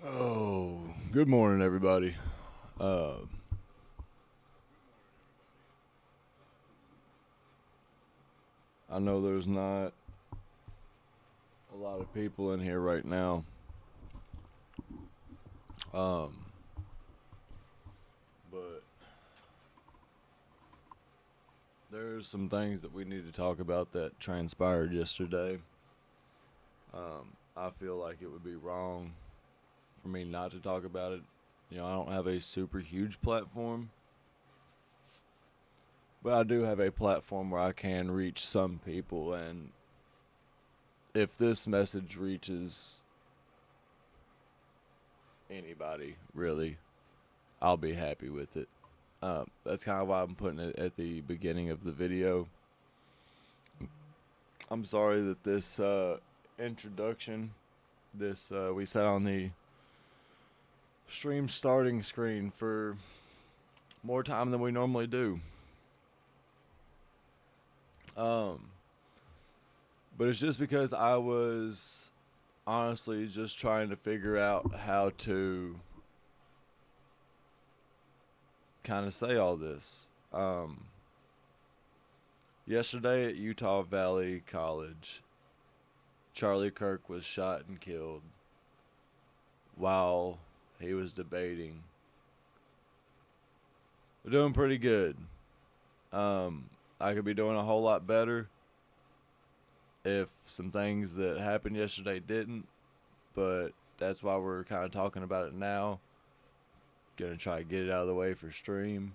Oh, good morning, everybody. Uh, I know there's not a lot of people in here right now, um, but there's some things that we need to talk about that transpired yesterday. I feel like it would be wrong for me not to talk about it. I don't have a super huge platform, but I do have a platform where I can reach some people, and if this message reaches anybody, really, I'll be happy with it. That's kind of why I'm putting it at the beginning of the video. I'm sorry that this introduction, we sat on the stream starting screen for more time than we normally do. Um, but it's just because I was honestly just trying to figure out how to kind of say all this. Yesterday at Utah Valley College, Charlie Kirk was shot and killed while he was debating. We're doing pretty good. I could be doing a whole lot better if some things that happened yesterday didn't, but that's why we're kind of talking about it now. Gonna try to get it out of the way for stream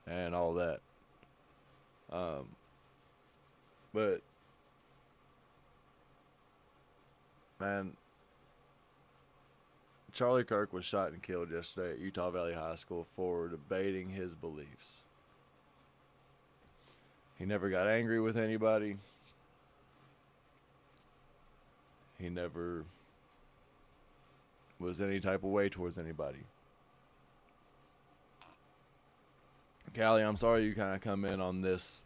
and all that. But man, Charlie Kirk was shot and killed yesterday at Utah Valley High School for debating his beliefs. He never got angry with anybody. He never was any type of way towards anybody. Callie, I'm sorry you kind of come in on this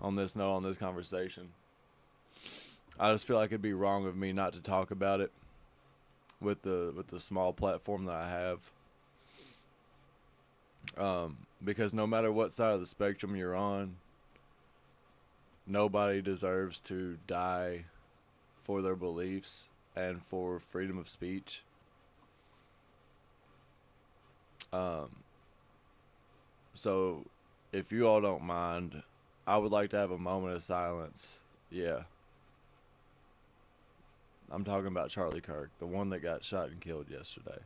note, on this conversation. I just feel like it'd be wrong of me not to talk about it with the small platform that I have. Because no matter what side of the spectrum you're on, nobody deserves to die for their beliefs and for freedom of speech. So if you all don't mind, I would like to have a moment of silence. Yeah. I'm talking about Charlie Kirk, the one that got shot and killed yesterday.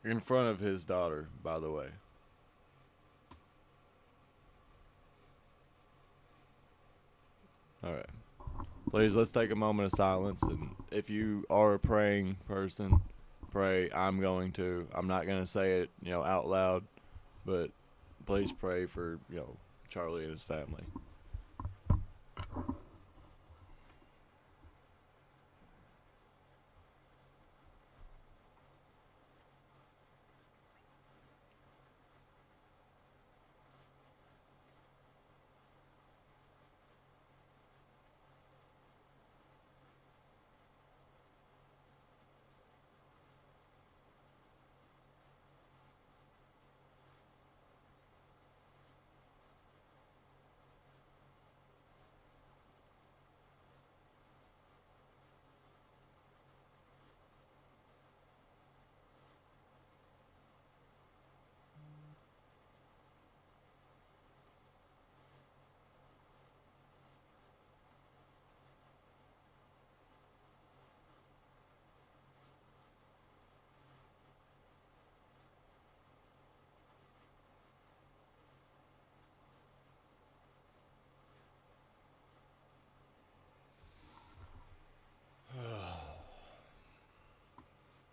In front of his daughter, by the way. Alright. Please, let's take a moment of silence. And if you are a praying person, pray. I'm going to. I'm not going to say it, out loud. But please pray for, Charlie and his family.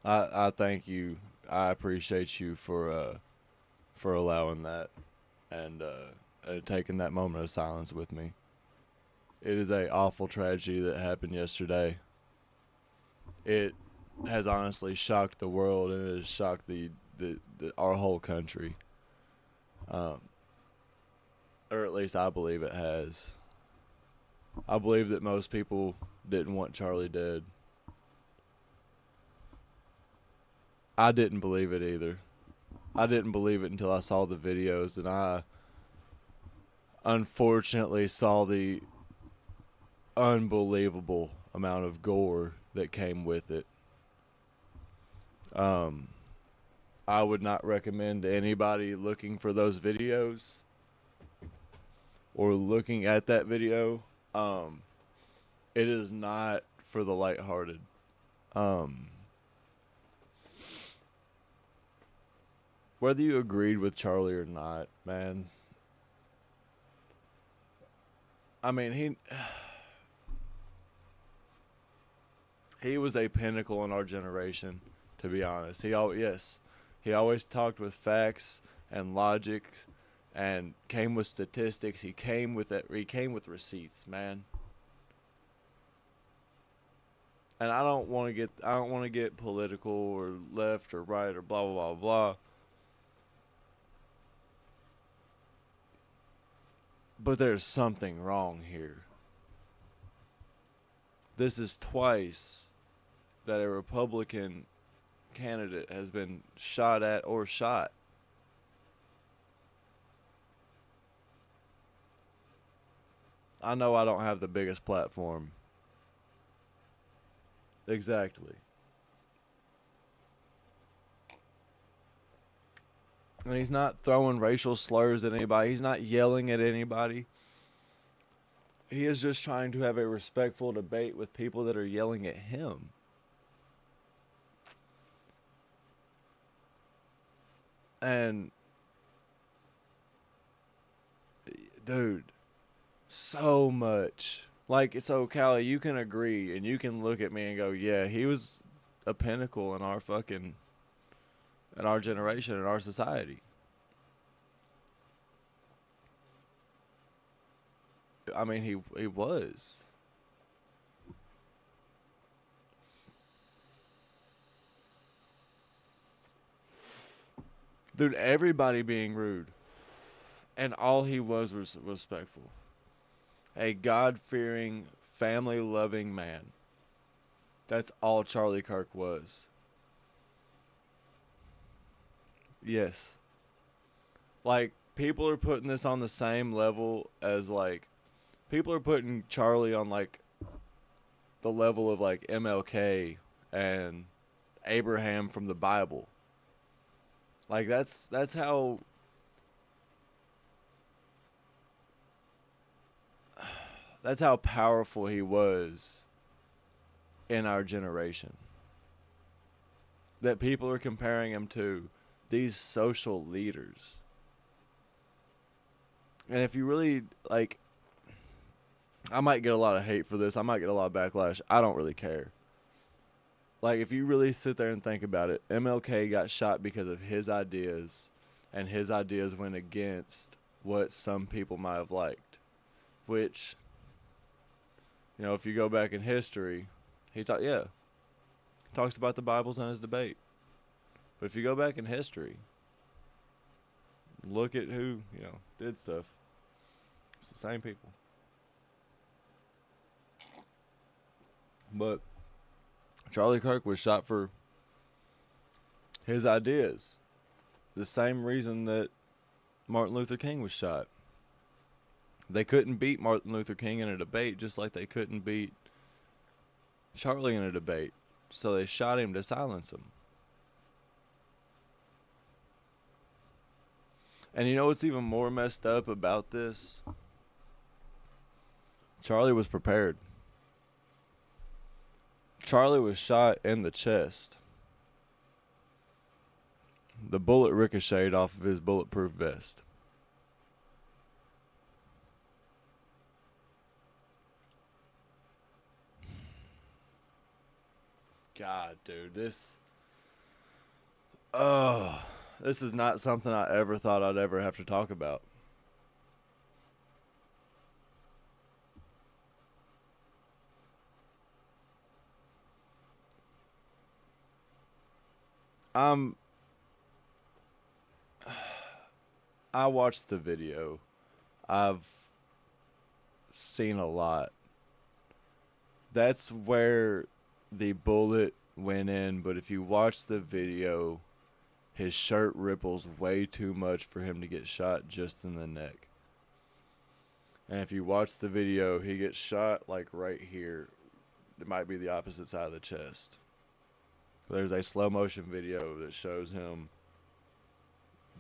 I thank you. I appreciate you for allowing that and taking that moment of silence with me. It is a awful tragedy that happened yesterday. It has honestly shocked the world, and it has shocked our whole country. Um, or at least I believe it has. I believe that most people didn't want Charlie dead. I didn't believe it either. I didn't believe it until I saw the videos, and I unfortunately saw the unbelievable amount of gore that came with it. I would not recommend to anybody looking for those videos or looking at that video. It is not for the lighthearted. Whether you agreed with Charlie or not, man. I mean, he was a pinnacle in our generation, to be honest. He always talked with facts and logic, and came with statistics. He came with receipts, man. And I don't want to get political or left or right or blah blah blah blah. But there's something wrong here. This is twice that a Republican candidate has been shot at or shot. I know I don't have the biggest platform. Exactly. And he's not throwing racial slurs at anybody. He's not yelling at anybody. He is just trying to have a respectful debate with people that are yelling at him. And, dude, so much. Like, so, Callie, you can agree and you can look at me and go, yeah, he was a pinnacle in our generation, in our society. I mean, he was. Dude, everybody being rude. And all he was respectful. A God-fearing, family-loving man. That's all Charlie Kirk was. Yes. Like, people are putting this on the same level as, like, people are putting Charlie on, like, the level of, like, MLK and Abraham from the Bible. Like, that's how powerful he was in our generation. That people are comparing him to these social leaders. And if you really, like, I might get a lot of hate for this. I might get a lot of backlash. I don't really care. Like, if you really sit there and think about it, MLK got shot because of his ideas, and his ideas went against what some people might have liked. Which, you know, if you go back in history, he talks about the Bibles in his debate. But if you go back in history, look at who, did stuff. It's the same people. But Charlie Kirk was shot for his ideas. The same reason that Martin Luther King was shot. They couldn't beat Martin Luther King in a debate, just like they couldn't beat Charlie in a debate. So they shot him to silence him. And you know what's even more messed up about this? Charlie was prepared. Charlie was shot in the chest. The bullet ricocheted off of his bulletproof vest. God, dude, this is not something I ever thought I'd ever have to talk about. I watched the video. I've seen a lot. That's where the bullet went in, but if you watch the video, his shirt ripples way too much for him to get shot just in the neck. And if you watch the video, he gets shot like right here. It might be the opposite side of the chest. There's a slow motion video that shows him,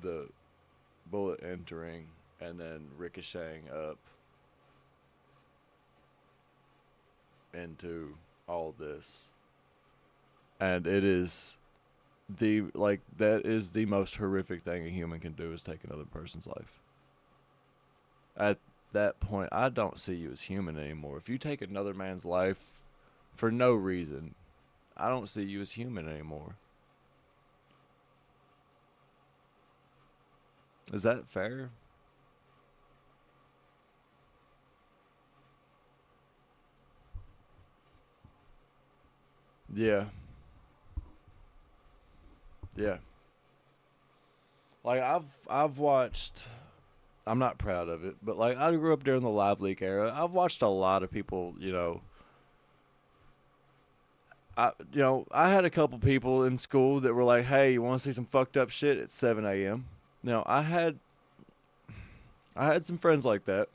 the bullet entering and then ricocheting up into all this. And it is that is the most horrific thing a human can do, is take another person's life. At that point, I don't see you as human anymore. If you take another man's life for no reason, I don't see you as human anymore. Is that fair? Yeah. Yeah. Like I've watched, I'm not proud of it, but like I grew up during the Live Leak era. I've watched a lot of people, I had a couple people in school that were like, "Hey, you want to see some fucked up shit at 7 a.m.?" I had some friends like that.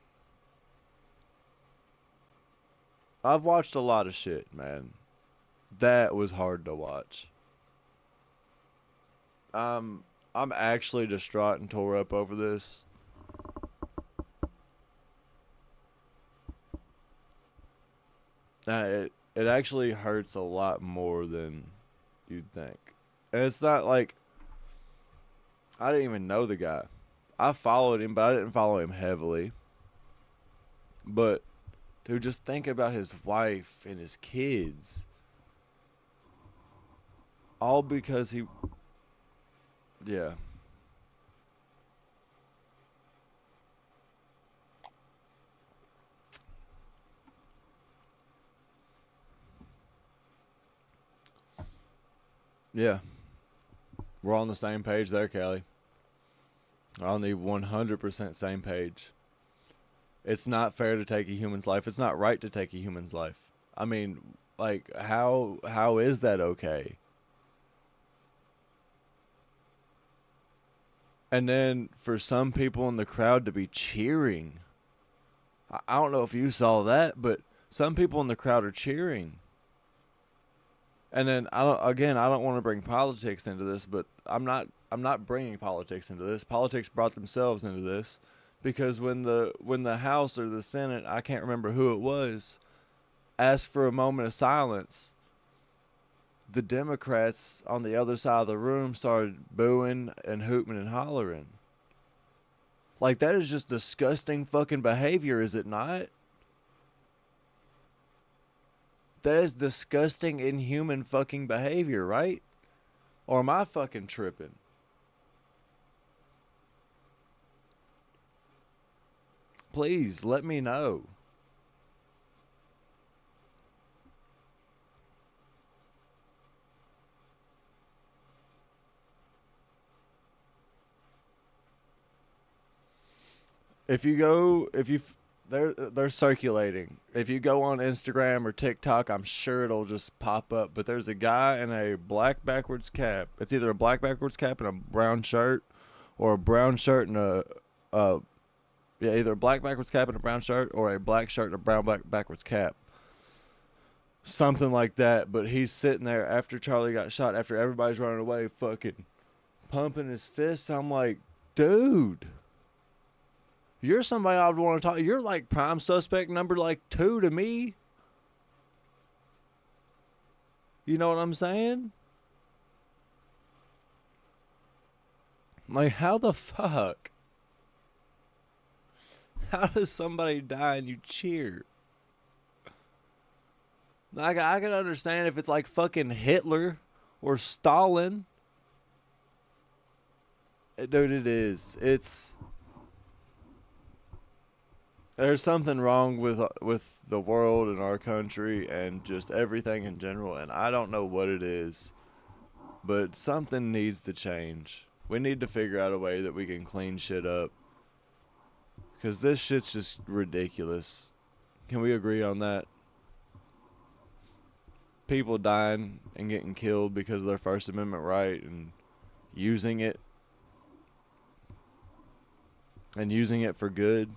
I've watched a lot of shit, man. That was hard to watch. I'm actually distraught and tore up over this. It actually hurts a lot more than you'd think. And it's not like I didn't even know the guy. I followed him, but I didn't follow him heavily. But dude, just thinking about his wife and his kids, all because he, yeah, yeah. We're on the same page there, Callie. On the 100% same page. It's not fair to take a human's life. It's not right to take a human's life. I mean, like how is that okay? And then for some people in the crowd to be cheering. I don't know if you saw that, but some people in the crowd are cheering. And then I don't want to bring politics into this, but I'm not bringing politics into this. Politics brought themselves into this, because when the House or the Senate, I can't remember who it was, asked for a moment of silence, the Democrats on the other side of the room started booing and hooting and hollering. Like, that is just disgusting fucking behavior, is it not? That is disgusting, inhuman fucking behavior, right? Or am I fucking tripping? Please let me know. If you they're circulating. If you go on Instagram or TikTok, I'm sure it'll just pop up. But there's a guy in a black backwards cap. It's either a black backwards cap and a brown shirt, or a brown shirt and a yeah, either a black backwards cap and a brown shirt, or a black shirt and a brown black backwards cap. Something like that. But he's sitting there after Charlie got shot, after everybody's running away, fucking pumping his fists. I'm like, dude, you're somebody I would want to talk. You're like prime suspect number like 2 to me. You know what I'm saying? Like, how the fuck? How does somebody die and you cheer? Like, I can understand if it's like fucking Hitler or Stalin. Dude, it is. There's something wrong with the world and our country and just everything in general, and I don't know what it is, but something needs to change. We need to figure out a way that we can clean shit up, because this shit's just ridiculous. Can we agree on that? people dying and getting killed because of their First Amendment right and using it for good.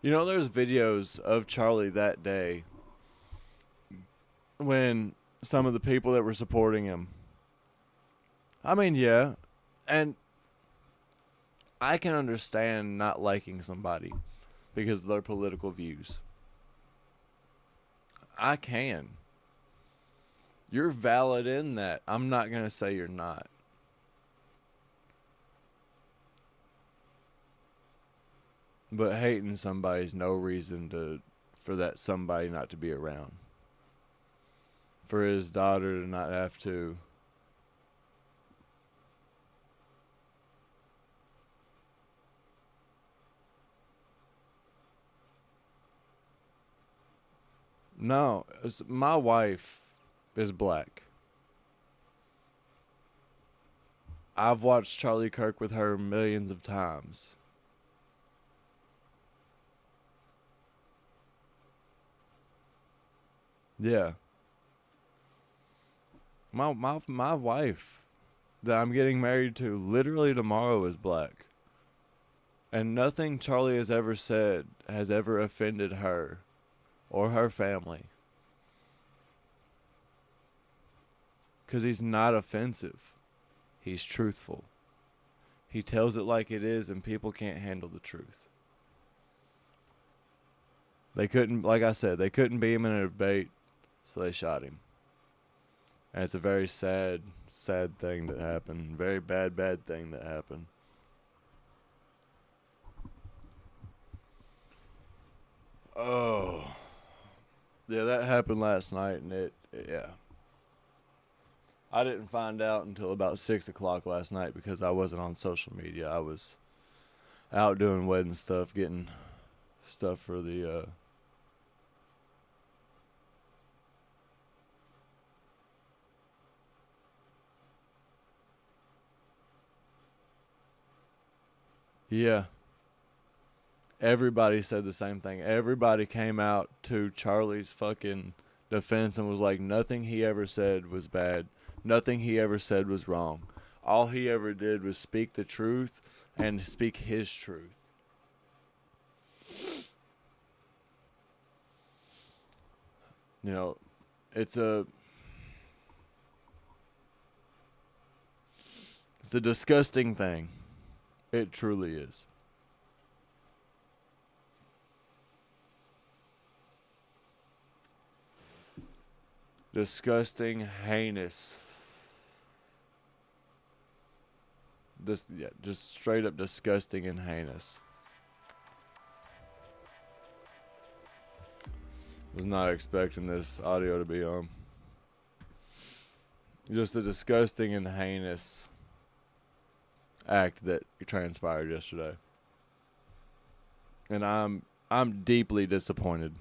You know, there's videos of Charlie that day when some of the people that were supporting him. I mean, yeah, and I can understand not liking somebody because of their political views. I can. You're valid in that. I'm not going to say you're not. But hating somebody's no reason for that somebody not to be around. For his daughter to not have to No, my wife is black. I've watched Charlie Kirk with her millions of times. Yeah. My wife that I'm getting married to literally tomorrow is black. And nothing Charlie has ever said has ever offended her or her family. Because he's not offensive. He's truthful. He tells it like it is, and people can't handle the truth. They couldn't, like I said, they couldn't beat him in a debate, so they shot him. And it's a very sad, sad thing that happened. Very bad, bad thing that happened. Oh. Yeah, that happened last night, and yeah. I didn't find out until about 6 o'clock last night because I wasn't on social media. I was out doing wedding stuff, getting stuff for the, yeah. Everybody said the same thing. Everybody came out to Charlie's fucking defense and was like, nothing he ever said was bad. Nothing he ever said was wrong. All he ever did was speak the truth and speak his truth. You know, it's a disgusting thing. It truly is. Disgusting, heinous. Just straight up disgusting and heinous. Was not expecting this audio to be on. Just a disgusting and heinous act that transpired yesterday. And I'm deeply disappointed.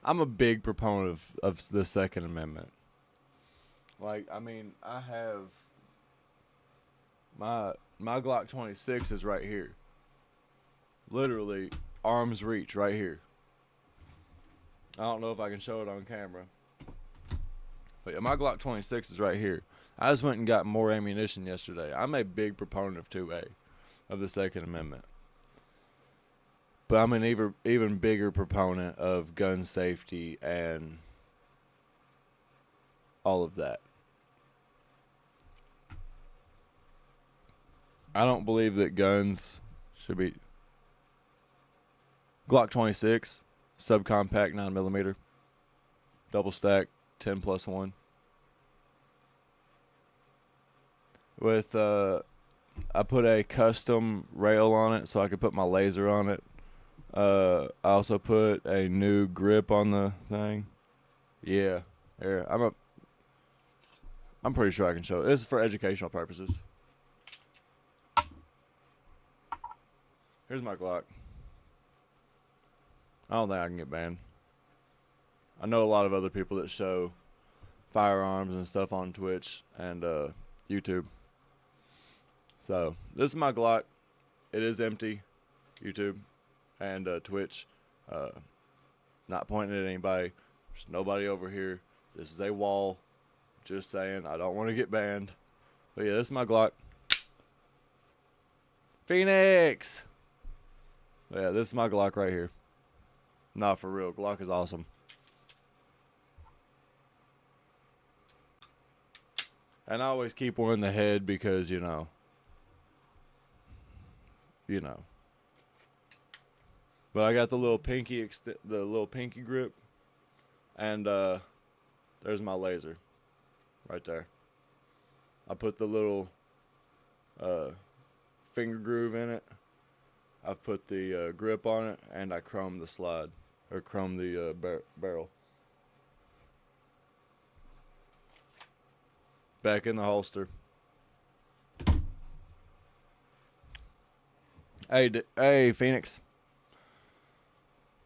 I'm a big proponent of the Second Amendment. Like, I mean, I have my Glock 26 is right here. Literally arm's reach right here. I don't know if I can show it on camera. But yeah, my Glock 26 is right here. I just went and got more ammunition yesterday. I'm a big proponent of 2A, of the Second Amendment. But I'm an even bigger proponent of gun safety and all of that. I don't believe that guns should be... Glock 26, subcompact 9mm, double stack, 10+1. With, I put a custom rail on it so I could put my laser on it. I also put a new grip on the thing. Yeah, here I'm I'm pretty sure I can show it. This is for educational purposes. Here's my Glock. I don't think I can get banned. I know a lot of other people that show firearms and stuff on Twitch and YouTube. So, this is my Glock. It is empty. YouTube and Twitch. Not pointing at anybody. There's nobody over here. This is a wall. Just saying. I don't want to get banned. But yeah, this is my Glock. Phoenix! But yeah, this is my Glock right here. Nah, for real. Glock is awesome. And I always keep one in the head because, you know. But I got the little pinky grip, and there's my laser, right there. I put the little finger groove in it. I've put the grip on it, and I chrome the slide, or chrome the barrel. Back in the holster. Hey, Phoenix.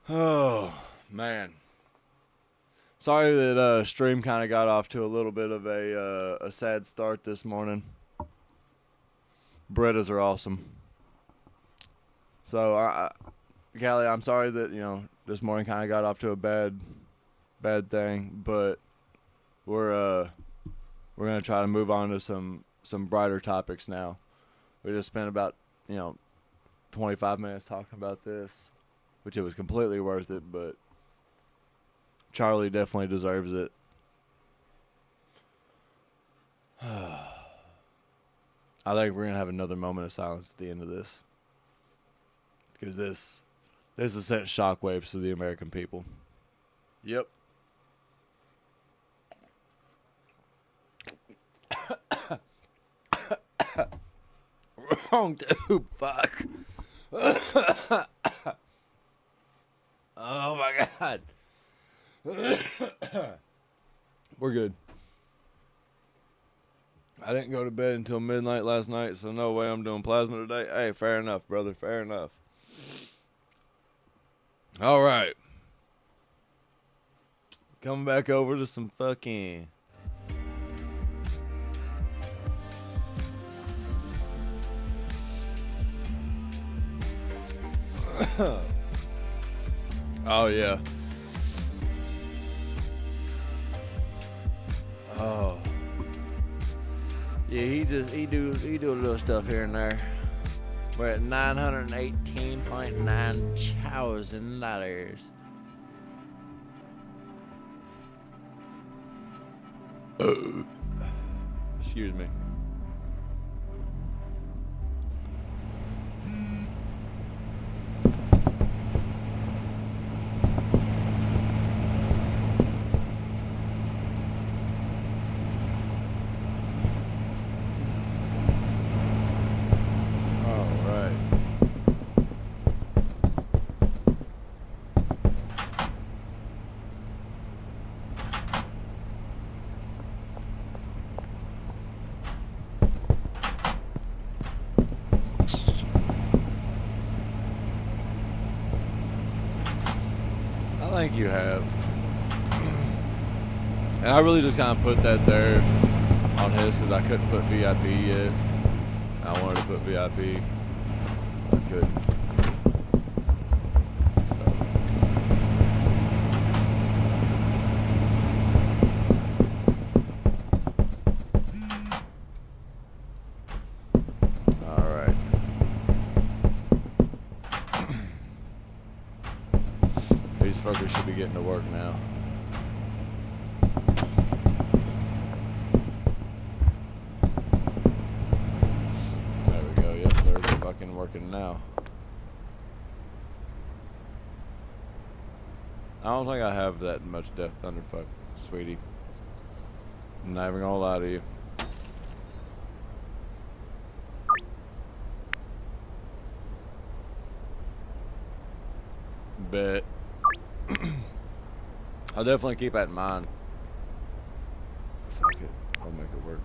Oh, man. Sorry that stream kind of got off to a little bit of a sad start this morning. Bretta's are awesome. So, Callie, I'm sorry that, this morning kind of got off to a bad thing, but we're going to try to move on to some brighter topics now. We just spent about, 25 minutes talking about this, which it was completely worth it, but Charlie definitely deserves it. I think we're going to have another moment of silence at the end of this, because this has sent shockwaves to the American people. Yep. Wrong tube, fuck. Oh my god. We're good. I didn't go to bed until midnight last night, so no way I'm doing plasma today. Hey, fair enough, brother. Fair enough. All right. Coming back over to some fucking... Oh yeah. Oh. Yeah, he do a little stuff here and there. We're at $918.9 thousand. Excuse me. I think you have. And I really just kind of put that there on his because I couldn't put VIP yet. I wanted to put VIP. I couldn't. So. Alright. These fuckers should be getting to work now. There we go. Yep, they're fucking working now. I don't think I have that much Death Thunderfuck, sweetie. I'm not even gonna lie to you. But I'll definitely keep that in mind. Fuck it. I'll make it work.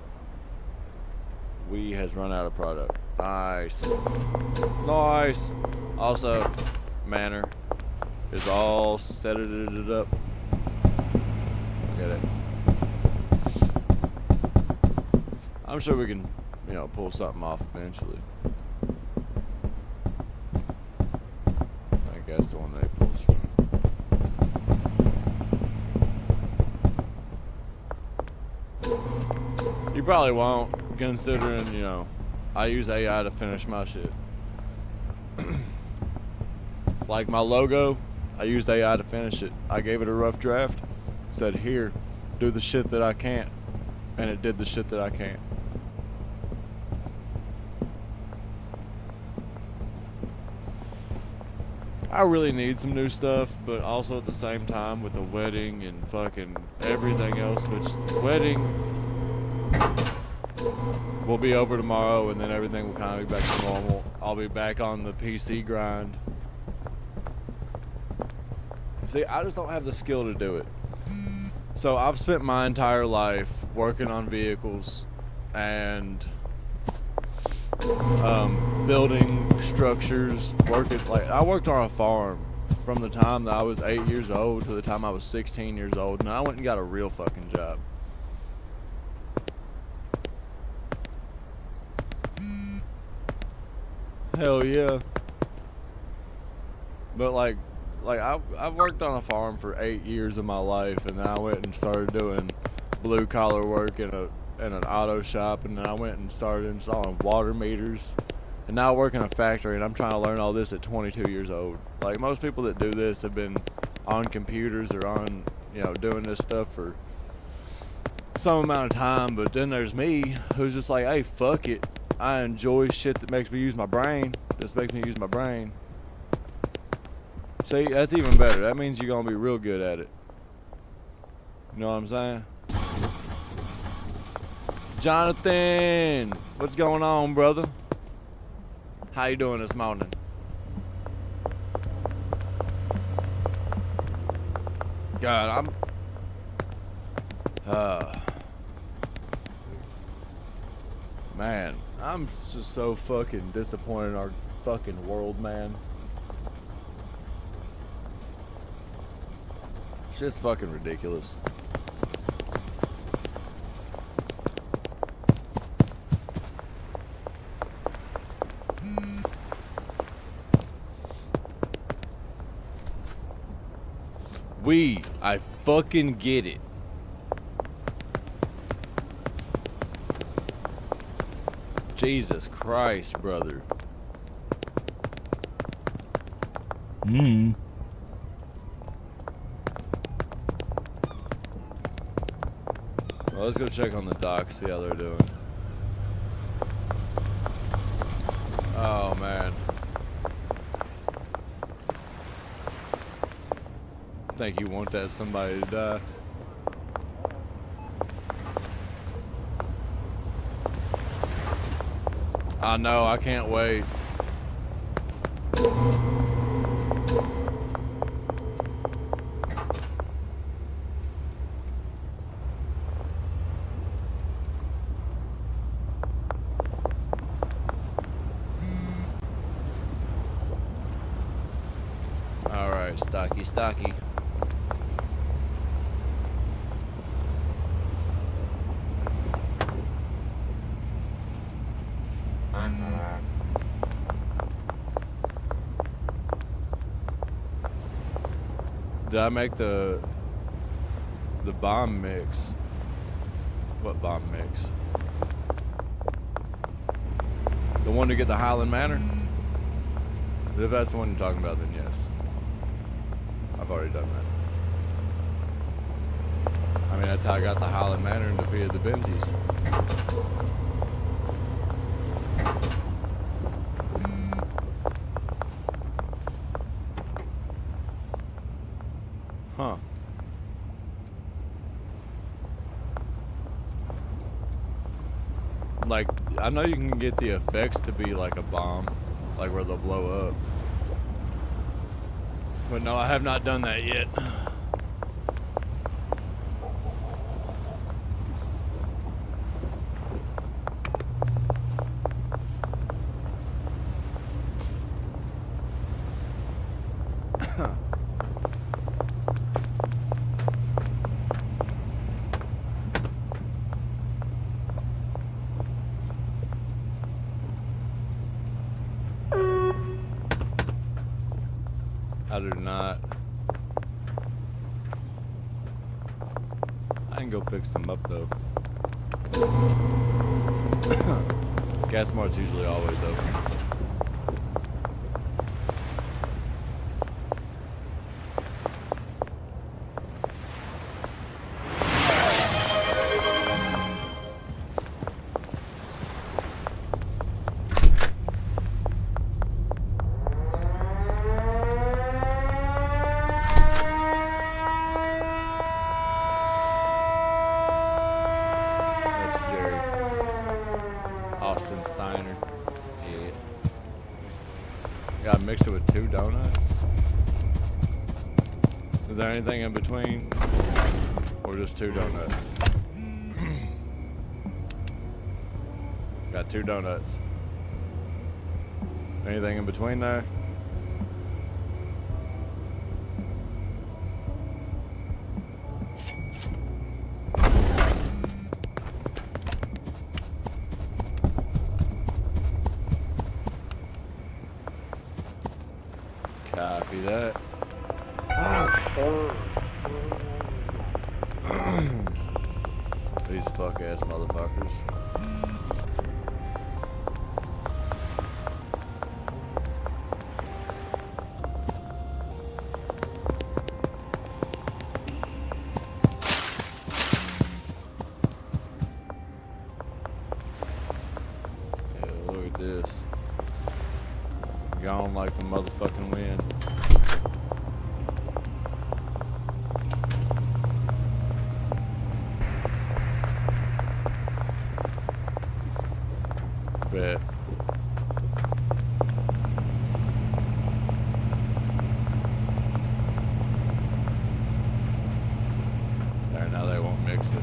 We has run out of product. Nice. Nice. Also, Manor is all set it up. Look at it. I'm sure we can, you know, pull something off eventually. I guess the one they pulls from. You probably won't, considering, you know, I use AI to finish my shit. Like my logo, I used AI to finish it. I gave it a rough draft, said, here, do the shit that I can't. And it did the shit that I can't. I really need some new stuff, but also at the same time with the wedding and fucking everything else, which the wedding will be over tomorrow and then everything will kind of be back to normal. I'll be back on the PC grind. See, I just don't have the skill to do it. So I've spent my entire life working on vehicles and building structures, I worked on a farm from the time that I was 8 years old to the time I was 16 years old, and I went and got a real fucking job. Hell yeah. But I've worked on a farm for 8 years of my life, and then I went and started doing blue collar work in an auto shop, and then I went and started installing water meters, and now I work in a factory, and I'm trying to learn all this at 22 years old. Like, most people that do this have been on computers or on, you know, doing this stuff for some amount of time, but then there's me who's just like, hey, fuck it. I enjoy shit that makes me use my brain. This makes me use my brain. See, that's even better. That means you're gonna be real good at it. You know what I'm saying? Jonathan, what's going on, brother? How you doing this morning? God, man, I'm just so fucking disappointed in our fucking world, man. Shit's fucking ridiculous. I fucking get it. Jesus Christ, brother. Well, let's go check on the dock, see how they're doing. Oh, man. Think you want that somebody to die. I know, I can't wait. Alright, stocky. Did I make the bomb mix? What bomb mix? The one to get the Highland Manor? If that's the one you're talking about, then yes. I've already done that. I mean, that's how I got the Highland Manor and defeated the Benzies. Huh. Like, I know you can get the effects to be like a bomb, like where they'll blow up. But no, I have not done that yet. I do not. I can go pick some up though. Gas Mart's usually always open. That's Jerry. Austin Steiner. Yeah. Gotta mix it with 2 donuts. Is there anything in between? Or just 2 donuts? Got 2 donuts. Anything in between there? Copy that. These fuck ass motherfuckers. Yeah, look at this. Gone like the motherfucking wind. Bet. There, now they won't mix it.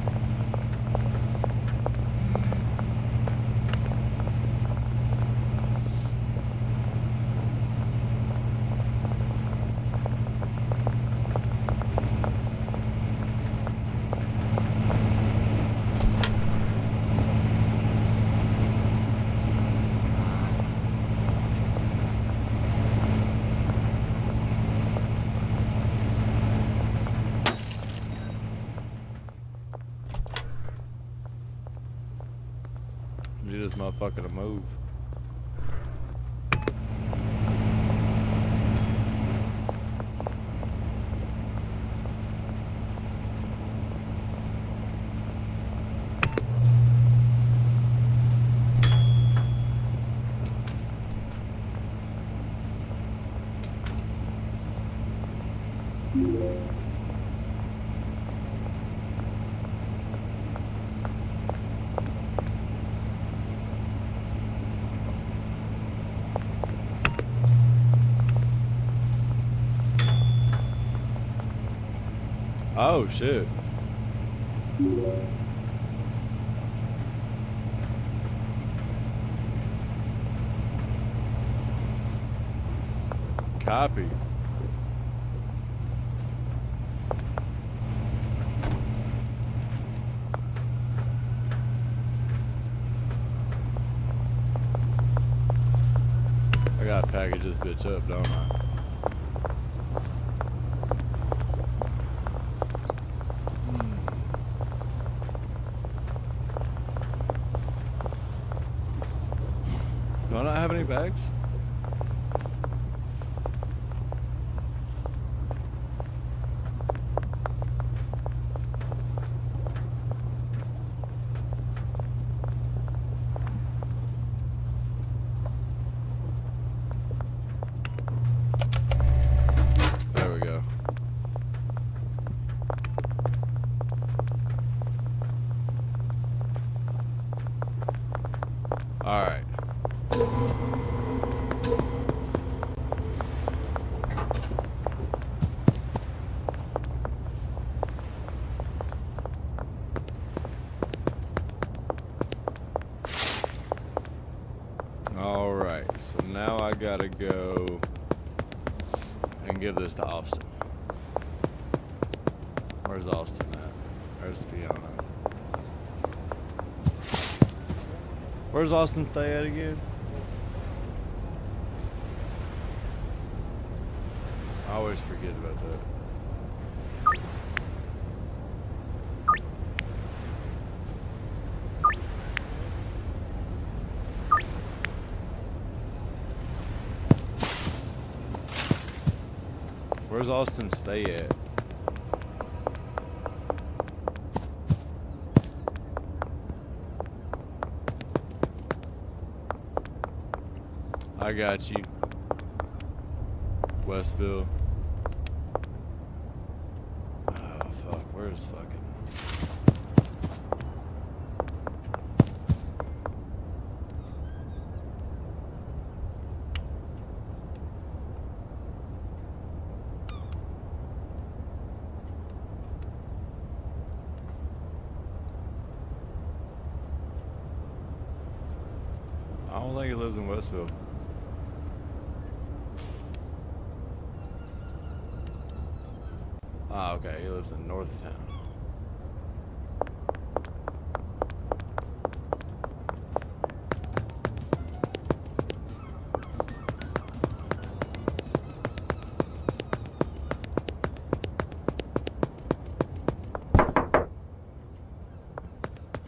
You this motherfucker to move. Oh shit. Copy. I gotta package this bitch up, don't I? Do I not have any bags? There we go. All right. All right, so now I gotta go and give this to Austin. Where's Austin at? Where's Fiona? Where's Austin stay at again? I always forget about that. Where's Austin stay at? I got you. Westville. Oh, fuck. Where's fucking... I don't think he lives in Westville. Ah, okay. He lives in Northtown.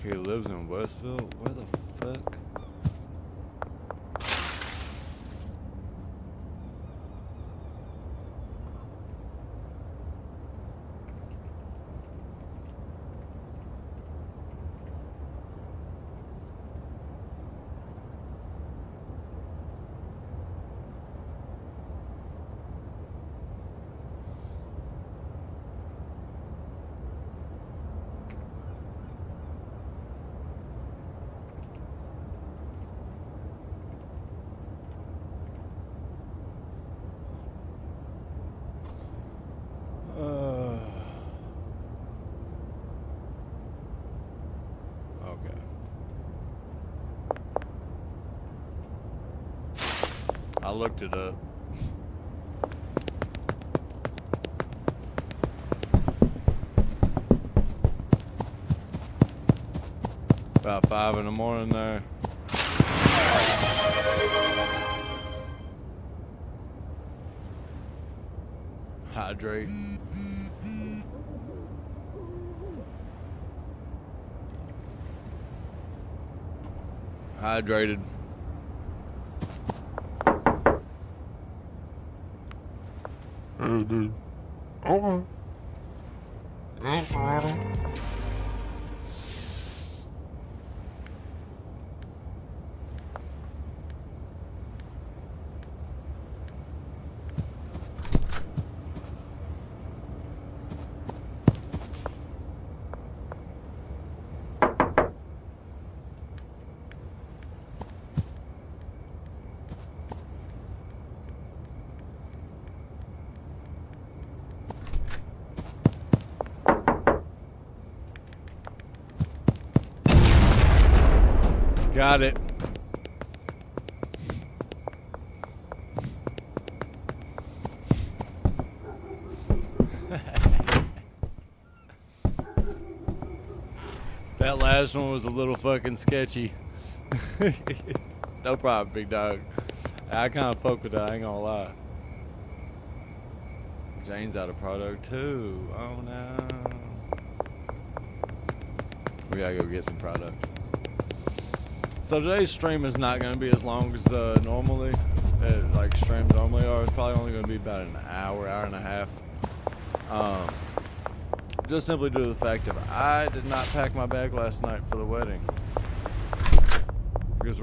He lives in Westville? Where the fuck? Okay. I looked it up. About 5 in the morning there. Hydrate. Hydrated. Hey, dude. Okay. Got it. That last one was a little fucking sketchy. No problem, big dog. I kind of fuck with that, I ain't gonna lie. Jane's out of product too. Oh no. We gotta go get some products. So today's stream is not going to be as long as normally, like streams normally are. It's probably only going to be about an hour, hour and a half. Just simply due to the fact of I did not pack my bag last night for the wedding. Because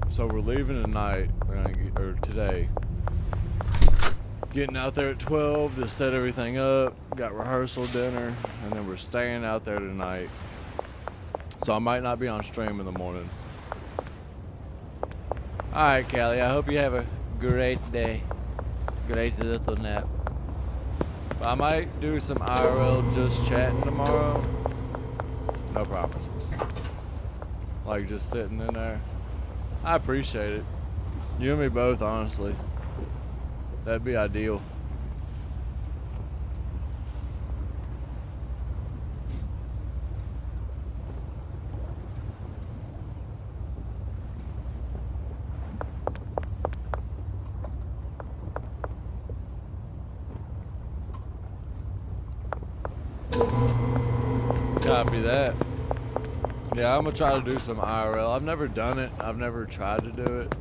so we're leaving tonight, or today. Getting out there at 12 to set everything up, got rehearsal dinner, and then we're staying out there tonight. So I might not be on stream in the morning. Alright, Callie, I hope you have a great day. Great little nap. But I might do some IRL just chatting tomorrow. No promises. Like just sitting in there. I appreciate it. You and me both, honestly. That'd be ideal. copy that. Yeah, I'm gonna try to do some IRL. I've never done it. I've never tried to do it.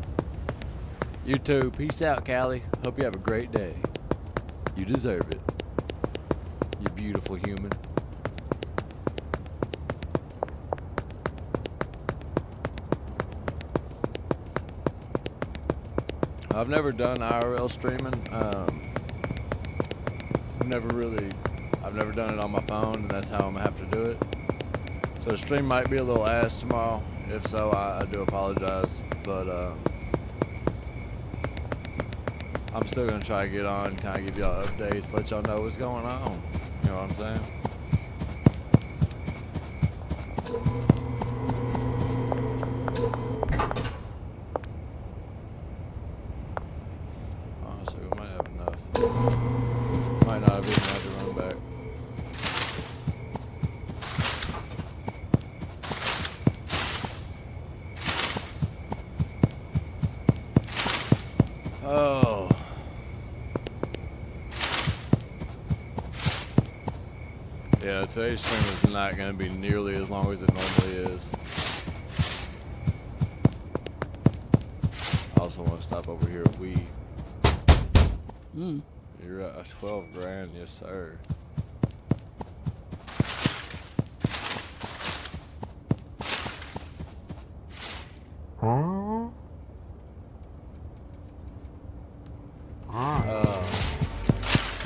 You too. Peace out, Callie. Hope you have a great day. You deserve it. You beautiful human. I've never done IRL streaming. I've never done it on my phone, and that's how I'm gonna have to do it. So the stream might be a little ass tomorrow. If so, I do apologize, but I'm still gonna try to get on, kind of give y'all updates, let y'all know what's going on. You know what I'm saying? Honestly, we might have enough. Might not have even had to run back. Oh. Yeah, today's stream is not going to be nearly as long as it normally is. I also want to stop over here at Wii. You're at 12 grand, yes sir. Huh?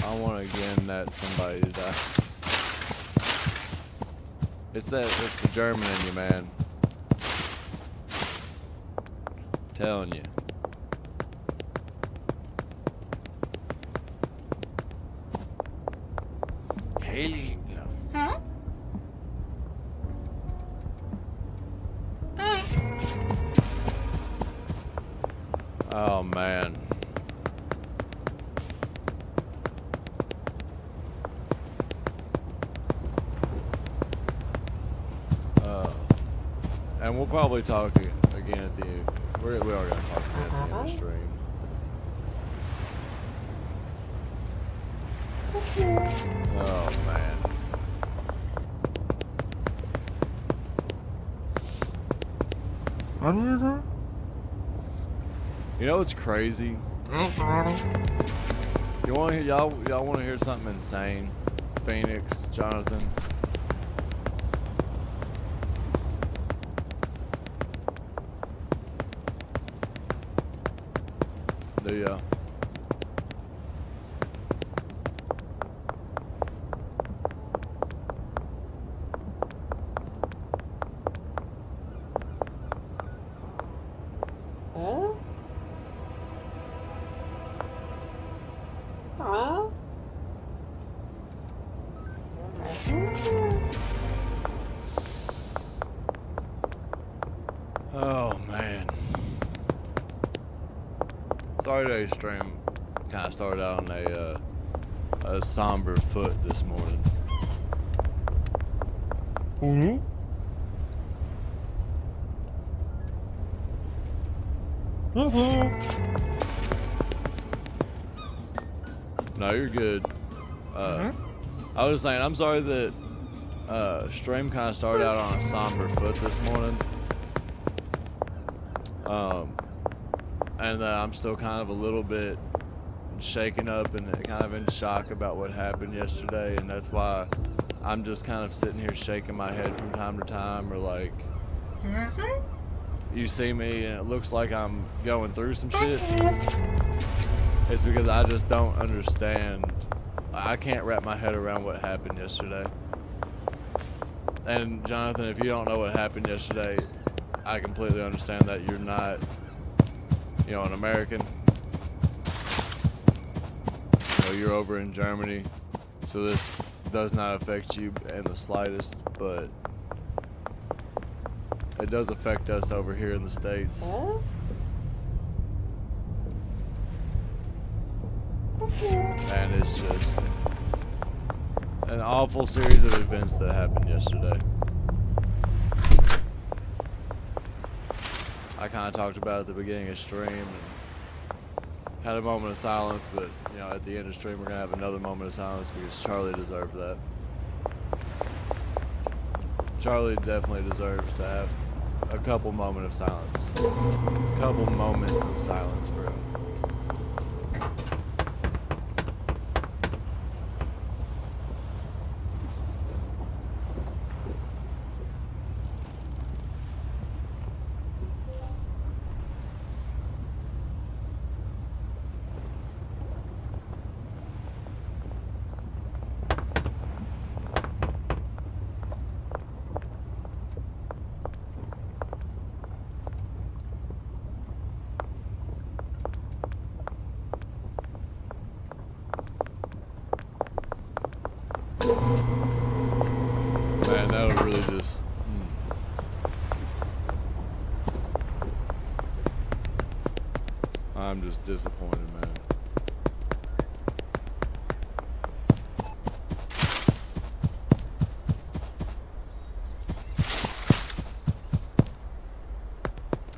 I want to again that somebody to die. It's the German in you, man. I'm telling you. Hey, no. Huh? Hi. Oh man. And we'll probably talk again at the end. We are going to talk again at the end of the stream. Oh, man. What is that? You know what's crazy? You want to hear, y'all want to hear something insane? Phoenix, Jonathan. Do ya? Huh? Huh? Oh man. Sorry today's stream kind of started out on a somber foot this morning. Mm-hmm. No, you're good. I was just saying, I'm sorry that stream kind of started out on a somber foot this morning. And I'm still kind of a little bit shaken up and kind of in shock about what happened yesterday, and that's why I'm just kind of sitting here shaking my head from time to time, or like, you see me and it looks like I'm going through some shit. It's because I just don't understand. I can't wrap my head around what happened yesterday. And Jonathan, if you don't know what happened yesterday, I completely understand that you're not, you know, an American. You know, you're over in Germany, so this does not affect you in the slightest, but it does affect us over here in the States. Huh? And it's just an awful series of events that happened yesterday. I kind of talked about it at the beginning of stream and had a moment of silence, but you know, at the end of stream we're gonna have another moment of silence because Charlie deserved that. Charlie definitely deserves to have a couple moments of silence. A couple moments of silence for him. Man, that'll really just... I'm just disappointed, man.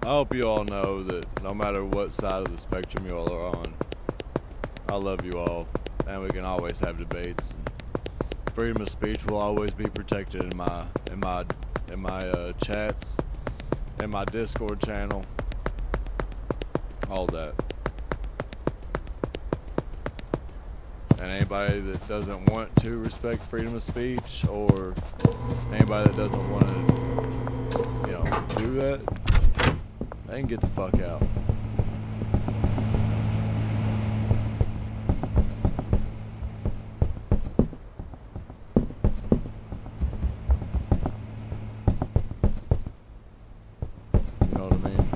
I hope you all know that no matter what side of the spectrum you all are on, I love you all, and we can always have debates. Freedom of speech will always be protected in my chats, in my Discord channel, all that. And anybody that doesn't want to respect freedom of speech, or anybody that doesn't want to, do that, they can get the fuck out. You know what I mean?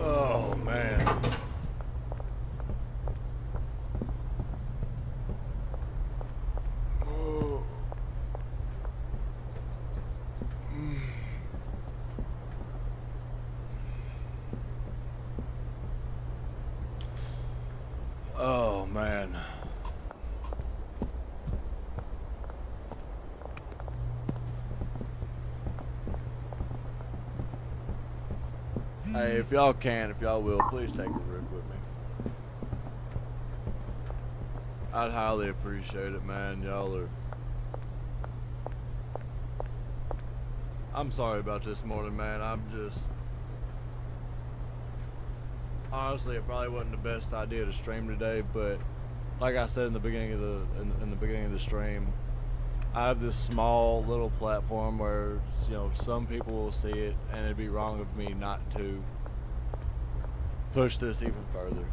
Oh, man. Oh. Oh, man. Hey, if y'all can, if y'all will, please take a rip with me. I'd highly appreciate it, man. Y'all are... I'm sorry about this morning, man. I'm just... Honestly, it probably wasn't the best idea to stream today, but like I said in the beginning of the in the beginning of the stream, I have this small little platform where some people will see it, and it'd be wrong of me not to push this even further.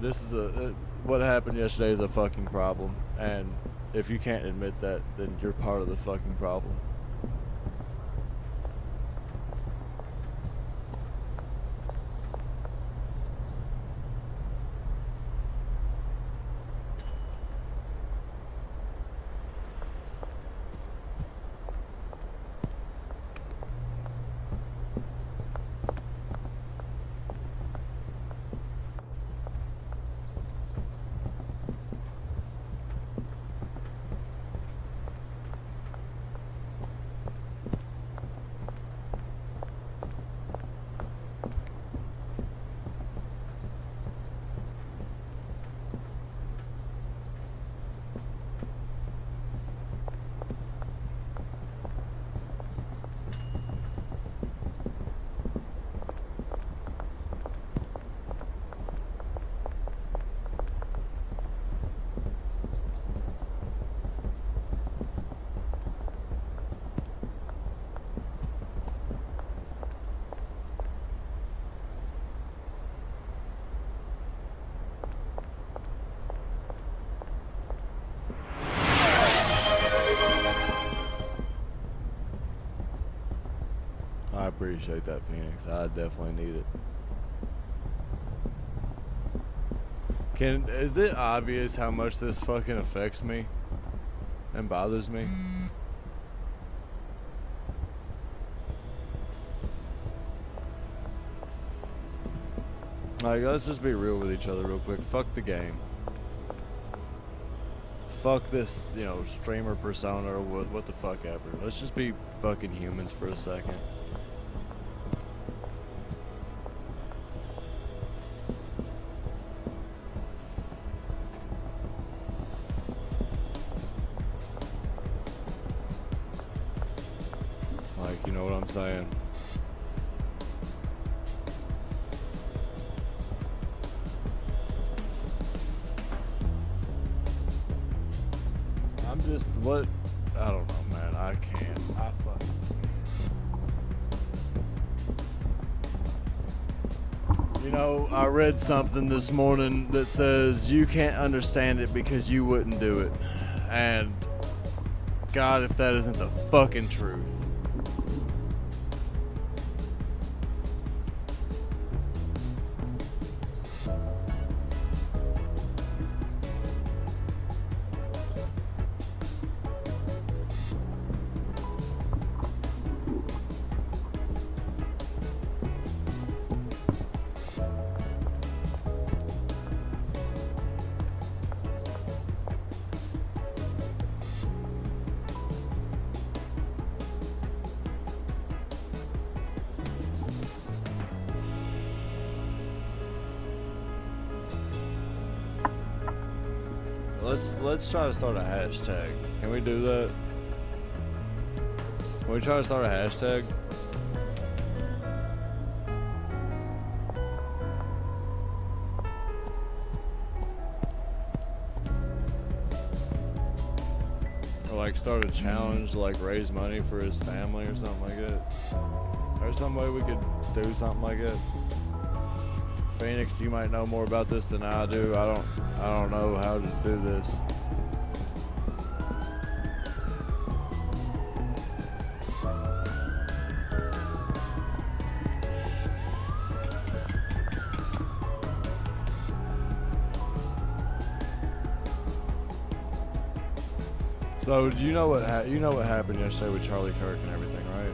This is what happened yesterday is a fucking problem, and if you can't admit that, then you're part of the fucking problem. appreciate that, Phoenix. I definitely need it. Is it obvious how much this fucking affects me and bothers me? Like, let's just be real with each other real quick. Fuck the game. Fuck this, you know, streamer persona or what the fuck ever. Let's just be fucking humans for a second. Like, you know what I'm saying? I'm just, what? I don't know, man. I can't. I fucking can't. You know, I read something this morning that says you can't understand it because you wouldn't do it. And God, if that isn't the fucking truth. Let's try to start a hashtag. Can we do that? Can we try to start a hashtag? Or like start a challenge to like raise money for his family or something like that. There's some way we could do something like that. Phoenix, you might know more about this than I do. I don't know how to do this. So you know what happened yesterday with Charlie Kirk and everything, right?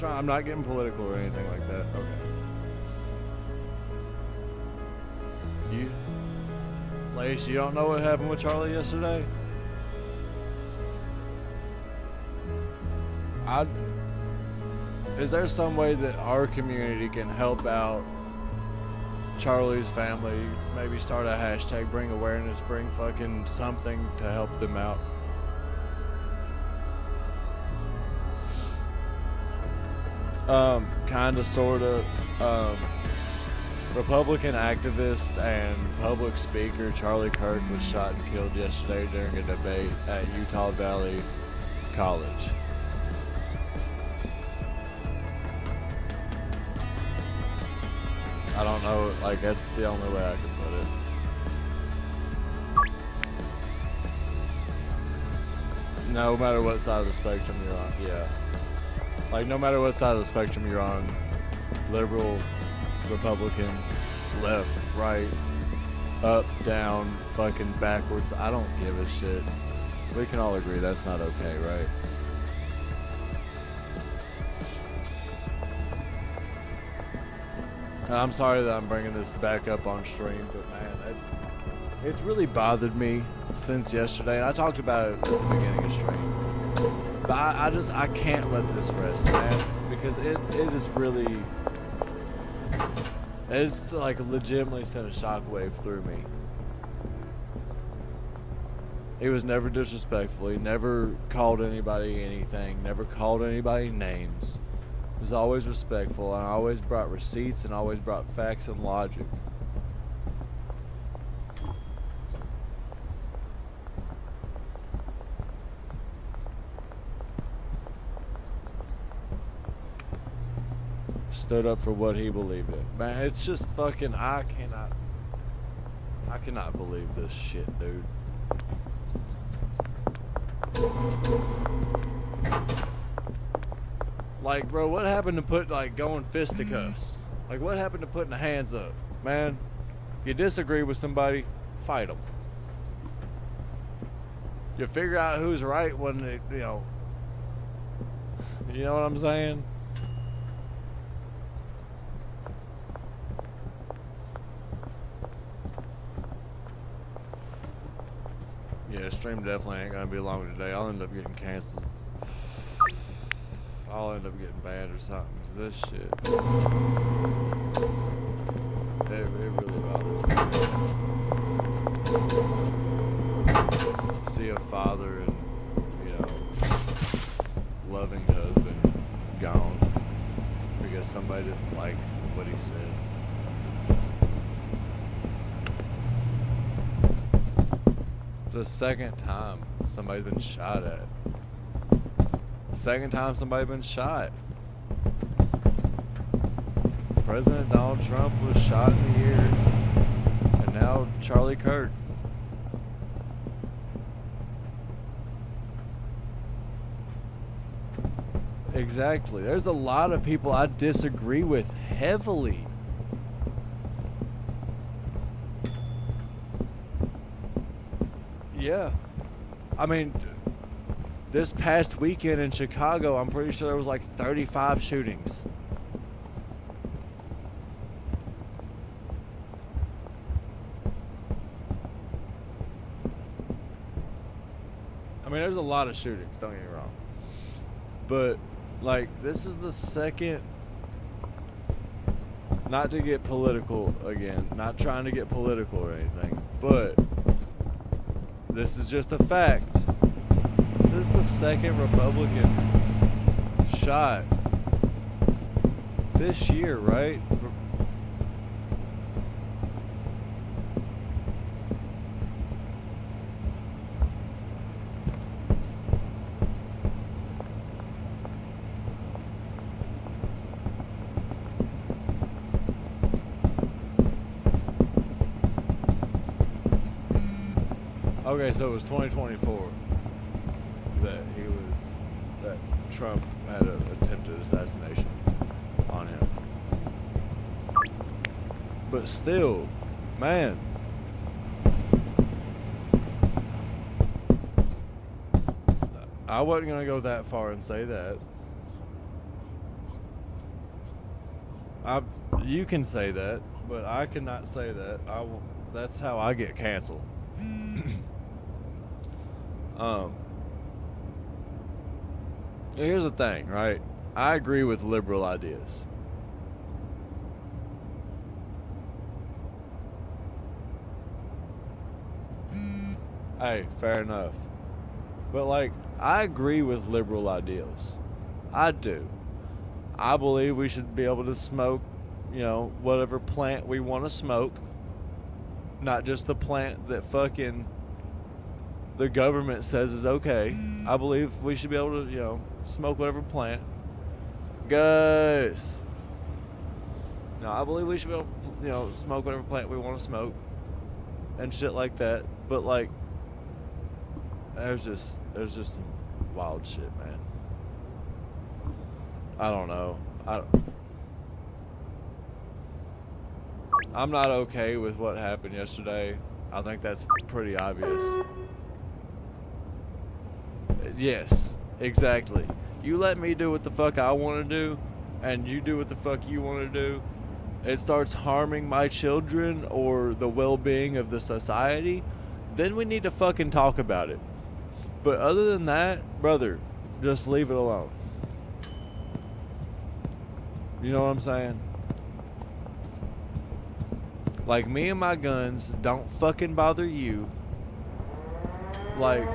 I'm not getting political or anything like that. Okay. Lace, you don't know what happened with Charlie yesterday? Is there some way that our community can help out Charlie's family? Maybe start a hashtag, bring awareness, bring fucking something to help them out. Kinda, sorta. Republican activist and public speaker Charlie Kirk was shot and killed yesterday during a debate at Utah Valley College. I don't know, like, that's the only way I can put it. No matter what side of the spectrum you're on, yeah. Like, no matter what side of the spectrum you're on, liberal, Republican, left, right, up, down, fucking backwards, I don't give a shit. We can all agree that's not okay, right? And I'm sorry that I'm bringing this back up on stream, but man, it's really bothered me since yesterday. And I talked about it at the beginning of stream. But I can't let this rest, man, because it is really, it's like legitimately sent a shockwave through me. He was never disrespectful. He never called anybody anything, never called anybody names. He was always respectful and always brought receipts and always brought facts and logic. Stood up for what he believed in. Man, it's just fucking, I I cannot believe this shit, dude. Like, bro, what happened to going fisticuffs? Like, what happened to putting the hands up? Man, you disagree with somebody, fight them. You figure out who's right when they, you know what I'm saying? Yeah, stream definitely ain't gonna be long today. I'll end up getting canceled. I'll end up getting banned or something. 'Cause this shit, it really bothers me. See a father and, loving husband gone because somebody didn't like what he said. The second time somebody's been shot at. Second time somebody's been shot. President Donald Trump was shot in the ear, and now Charlie Kirk. Exactly. There's a lot of people I disagree with heavily. Yeah. I mean, this past weekend in Chicago, I'm pretty sure there was like 35 shootings. I mean, there's a lot of shootings, don't get me wrong. But, like, this is the second, not to get political again, not trying to get political or anything, but this is just a fact. This is the second Republican shot this year, right? Okay, so it was 2024 that Trump had an attempted assassination on him. But still, man. I wasn't going to go that far and say that. You can say that, but I cannot say that. That's how I get canceled. Here's the thing, right? I agree with liberal ideas. Hey, fair enough. But, like, I agree with liberal ideals. I do. I believe we should be able to smoke, whatever plant we want to smoke. Not just the plant that fucking the government says is okay. I believe we should be able to, smoke whatever plant. Gus. No, I believe we should be able to, smoke whatever plant we want to smoke. And shit like that. But, like, there's just some wild shit, man. I don't know. I'm not okay with what happened yesterday. I think that's pretty obvious. Yes, exactly. You let me do what the fuck I want to do, and you do what the fuck you want to do. It starts harming my children or the well-being of the society, then we need to fucking talk about it. But other than that, brother, just leave it alone. You know what I'm saying? Like, me and my guns don't fucking bother you. Like,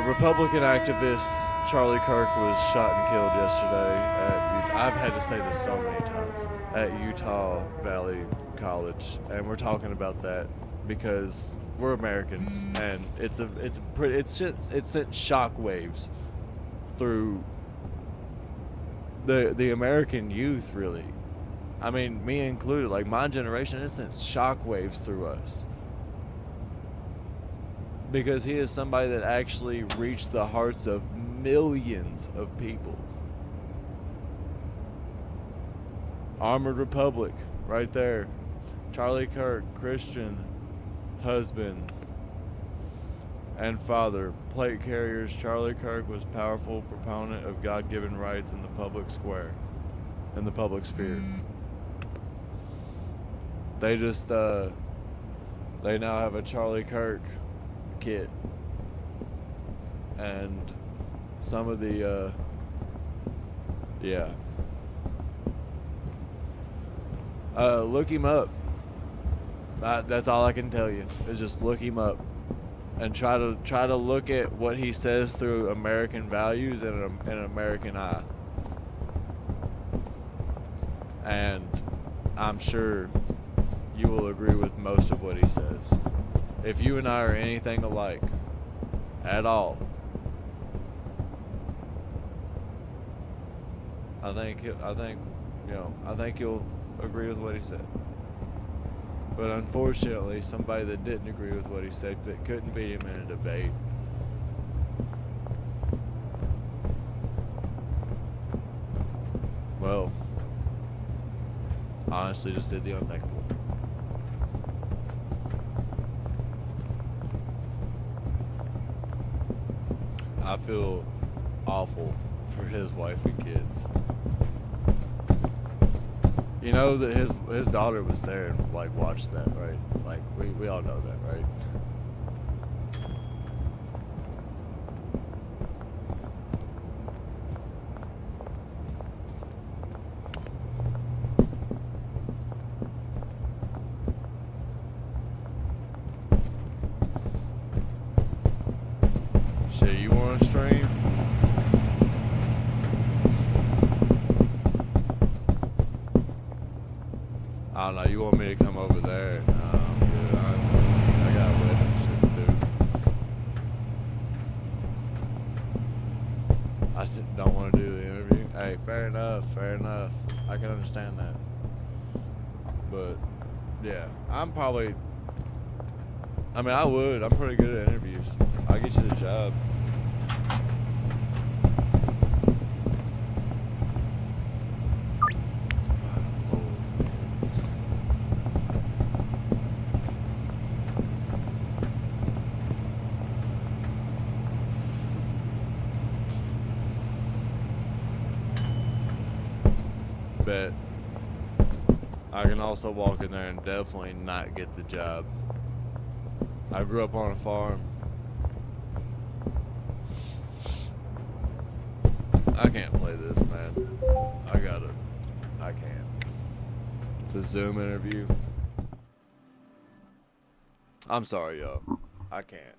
Republican activist Charlie Kirk was shot and killed yesterday at, I've had to say this so many times, at Utah Valley College, and we're talking about that because we're Americans, and it sent shock waves through the American youth, really. I mean, me included, like my generation, it sent shockwaves through us. Because he is somebody that actually reached the hearts of millions of people. Armored Republic, right there. Charlie Kirk, Christian, husband, and father. Plate carriers, Charlie Kirk was powerful proponent of God-given rights in the public square, in the public sphere. They just, they now have a Charlie Kirk kit. And some of the, yeah. Look him up. That's all I can tell you, is just look him up. And try to look at what he says through American values and an American eye. And I'm sure you will agree with most of what he says. If you and I are anything alike, at all, I think you'll agree with what he said. But unfortunately, somebody that didn't agree with what he said, that couldn't beat him in a debate, well, honestly just did the unthinkable. I feel awful for his wife and kids. You know that his daughter was there and like watched that, right? Like we all know that, right? Shit, you want to stream? I don't know, you want me to come over there? No, I'm good. I got wedding shit to do. I just don't want to do the interview. Hey, fair enough. I can understand that. But, yeah, I would. I'm pretty good at interviews. I'll get you the job. Bet I can also walk in there and definitely not get the job. I grew up on a farm. I can't play this, man. I can't. It's a Zoom interview. I'm sorry, y'all. I can't.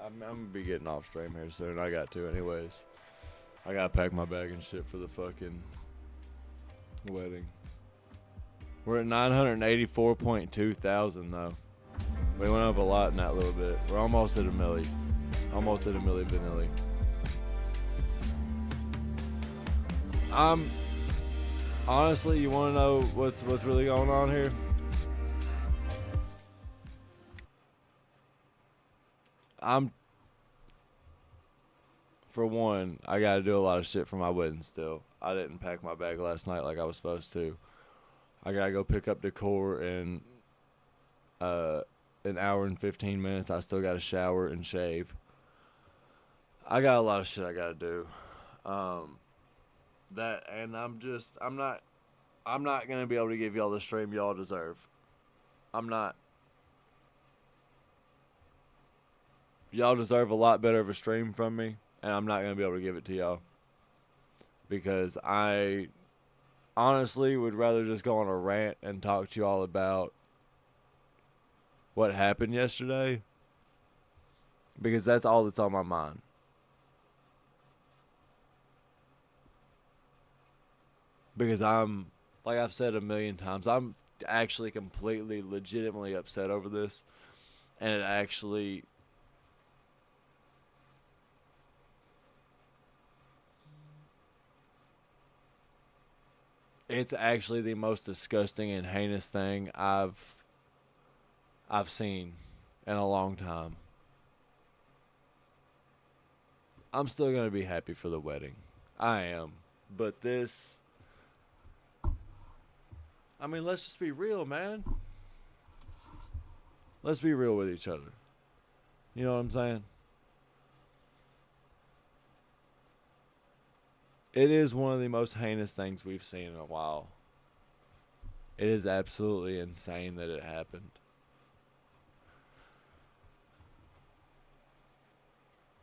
I'm gonna be getting off stream here soon. I got to anyways. I gotta pack my bag and shit for the fucking wedding. We're at 984.2 thousand though. We went up a lot in that little bit. We're almost at a milli. Almost at a milli vanilli. Honestly, you want to know what's really going on here? For one, I got to do a lot of shit for my wedding still. I didn't pack my bag last night like I was supposed to. I got to go pick up decor in an hour and 15 minutes. I still got to shower and shave. I got a lot of shit I got to do. I'm not going to be able to give y'all the stream y'all deserve. I'm not. Y'all deserve a lot better of a stream from me, and I'm not going to be able to give it to y'all. Because I honestly would rather just go on a rant and talk to y'all about what happened yesterday. Because that's all that's on my mind. Because like I've said a million times, I'm actually completely, legitimately upset over this. And it actually... It's actually the most disgusting and heinous thing I've seen in a long time. I'm still gonna be happy for the wedding. I am. But this, I mean, let's just be real, man. Let's be real with each other. You know what I'm saying? It is one of the most heinous things we've seen in a while. It is absolutely insane that it happened.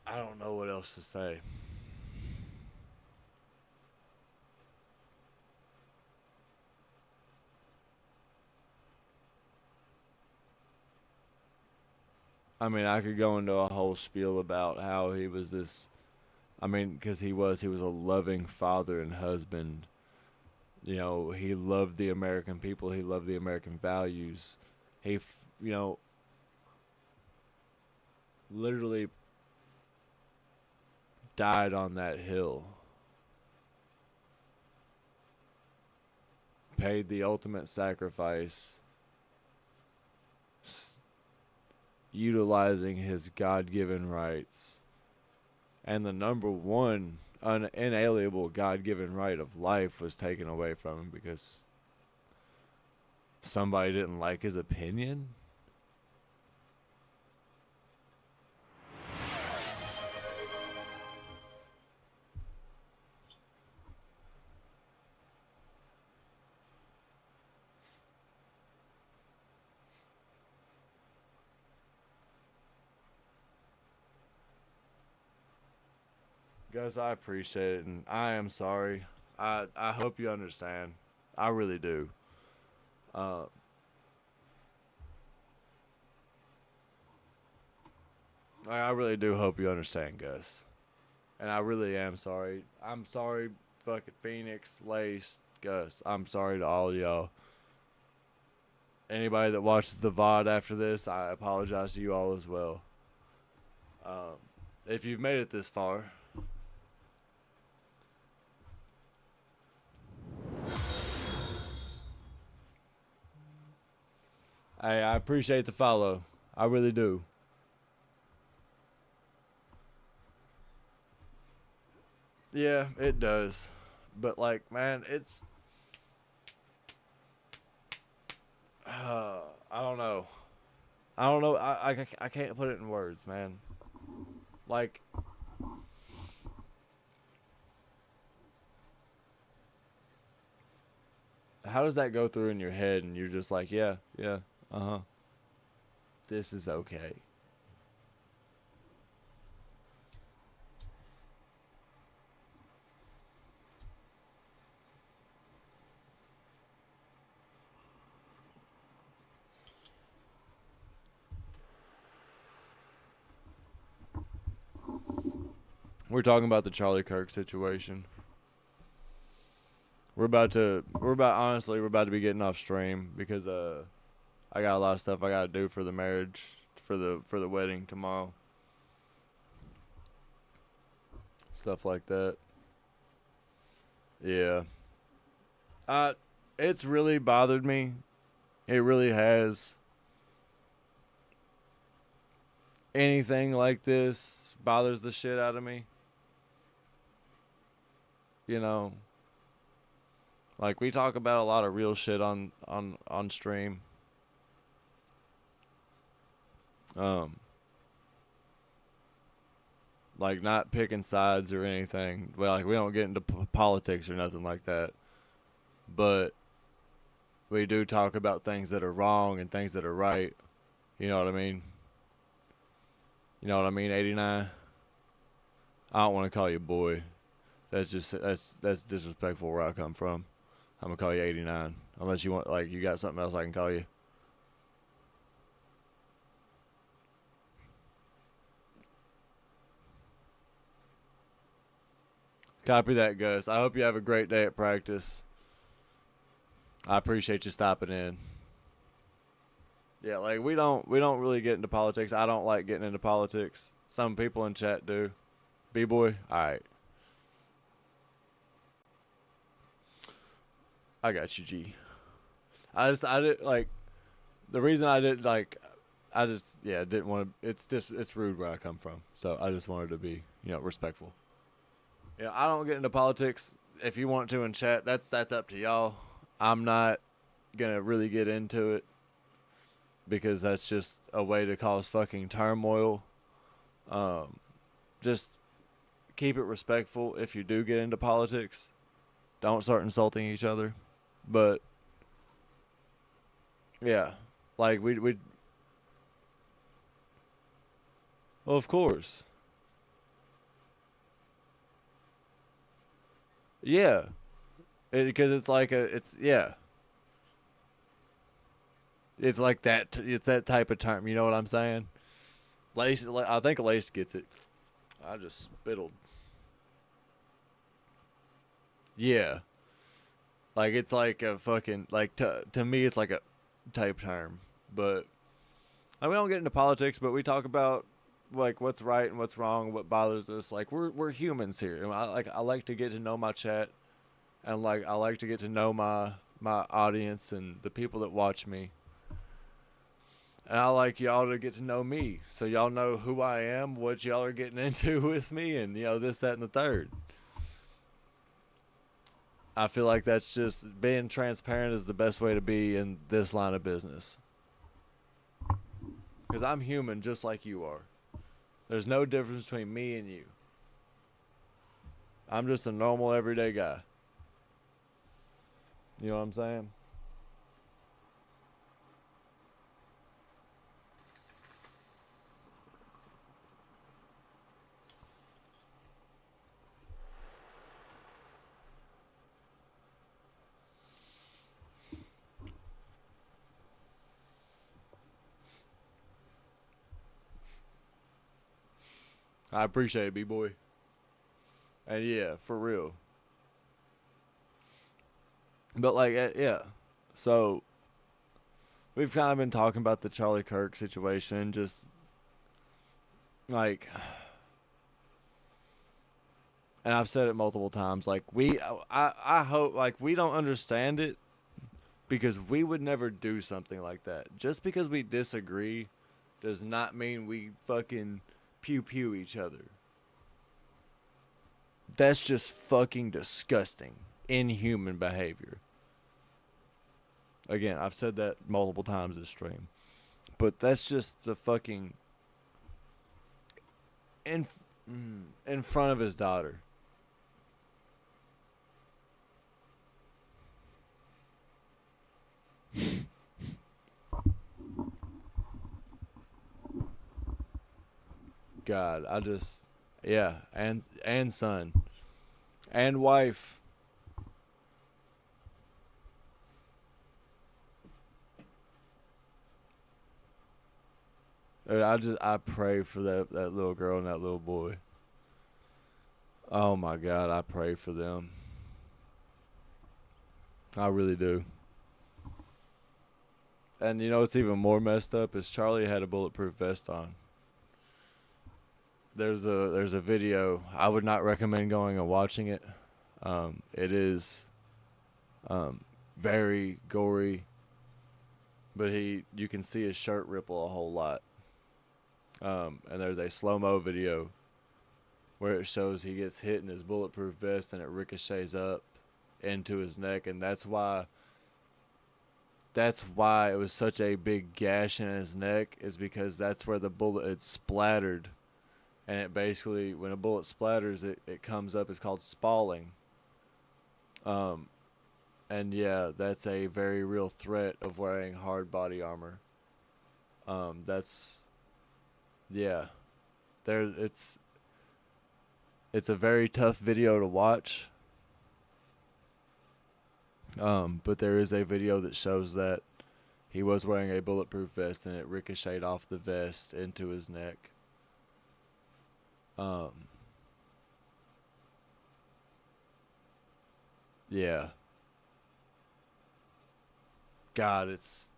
I don't know what else to say. I mean, I could go into a whole spiel about how he was this. I mean, because he was a loving father and husband. You know, he loved the American people. He loved the American values. You know, literally died on that hill. Paid the ultimate sacrifice, utilizing his God-given rights. And the number one inalienable God-given right of life was taken away from him because somebody didn't like his opinion. Guys, I appreciate it, and I am sorry. I hope you understand. I really do. Uh, I really do hope you understand, Gus. And I really am sorry. I'm sorry, fucking Phoenix, Lace, Gus. I'm sorry to all y'all. Anybody that watches the VOD after this, I apologize to you all as well. If you've made it this far, I appreciate the follow. I really do. Yeah, it does. But, like, man, it's. I don't know. I don't know. I can't put it in words, man. Like, how does that go through in your head and you're just like, yeah, yeah, uh-huh. This is okay. We're talking about the Charlie Kirk situation. Honestly, we're about to be getting off stream because I got a lot of stuff I gotta do for the marriage, for the wedding tomorrow. Stuff like that. Yeah. Uh it's really bothered me. It really has. Anything like this bothers the shit out of me. You know, like we talk about a lot of real shit on stream. Um, like not picking sides or anything. Well, like we don't get into politics or nothing like that. But we do talk about things that are wrong and things that are right. You know what I mean? You know what I mean, 89? I don't want to call you boy. That's disrespectful where I come from. I'm gonna call you 89. Unless you want, like, you got something else I can call you. Copy that, Gus. I hope you have a great day at practice. I appreciate you stopping in. Yeah, like we don't really get into politics. I don't like getting into politics. Some people in chat do. B-boy, all right. I got you, G. I did like the reason I didn't like. I just didn't want to. It's rude where I come from, so I just wanted to be respectful. I don't get into politics. If you want to in chat, that's up to y'all. I'm not gonna really get into it because that's just a way to cause fucking turmoil. Just keep it respectful if you do get into politics. Don't start insulting each other. But yeah, like we well, of course. Yeah. Because it's like it's like that. It's that type of term. You know what I'm saying? Lace, I think Lace gets it. I just spittled. Yeah, like it's like a fucking like to me it's like a type term. But we don't get into politics, but we talk about like what's right and what's wrong, what bothers us. Like we're humans here. And I like to get to know my chat, and like I like to get to know my audience and the people that watch me. And I like y'all to get to know me, so y'all know who I am, what y'all are getting into with me, and this, that, and the third. I feel like that's just being transparent is the best way to be in this line of business. Because I'm human just like you are. There's no difference between me and you. I'm just a normal everyday guy. You know what I'm saying? I appreciate it, B-boy. And yeah, for real. But like, yeah. So we've kind of been talking about the Charlie Kirk situation, just like, and I've said it multiple times. Like I hope like we don't understand it because we would never do something like that. Just because we disagree does not mean we fucking pew pew each other. That's just fucking disgusting, inhuman behavior. Again, I've said that multiple times this stream. But that's just the fucking in front of his daughter. God, I just and son and wife. Dude, I pray for that little girl and that little boy. Oh my God, I pray for them. I really do. And you know what's even more messed up is Charlie had a bulletproof vest on. There's a video. I would not recommend going and watching it. It is very gory, but you can see his shirt ripple a whole lot. And there's a slow-mo video where it shows he gets hit in his bulletproof vest and it ricochets up into his neck, and that's why it was such a big gash in his neck, is because that's where the bullet had splattered. And it basically, when a bullet splatters, it comes up. It's called spalling. And yeah, that's a very real threat of wearing hard body armor. It's a very tough video to watch. But there is a video that shows that he was wearing a bulletproof vest and it ricocheted off the vest into his neck. Yeah. God, it's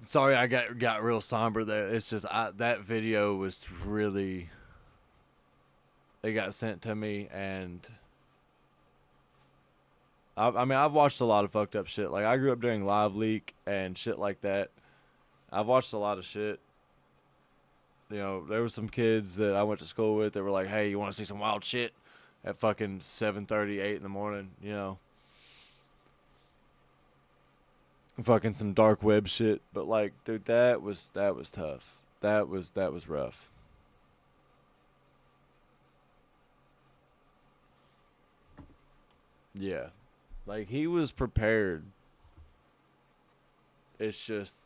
sorry I got real somber there. It's just that video was really, it got sent to me, and I mean, I've watched a lot of fucked up shit. Like I grew up during Live Leak and shit like that. I've watched a lot of shit. You know, there were some kids that I went to school with that were like, "Hey, you want to see some wild shit?" At fucking 7:30, 8 in the morning. You know, fucking some dark web shit. But like, dude, that was tough. That was rough. Yeah, like he was prepared. It's just,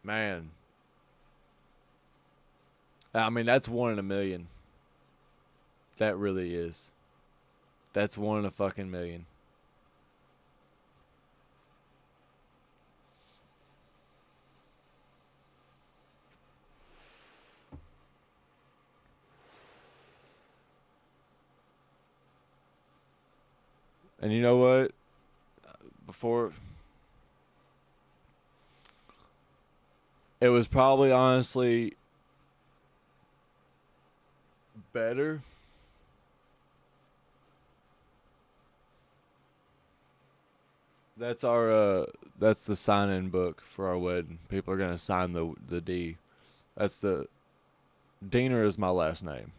man. I mean, that's one in a million. That really is. That's one in a fucking million. And you know what? Before it was probably honestly better. That's our that's the sign in book for our wedding. People are gonna sign the D. That's the Diener is my last name.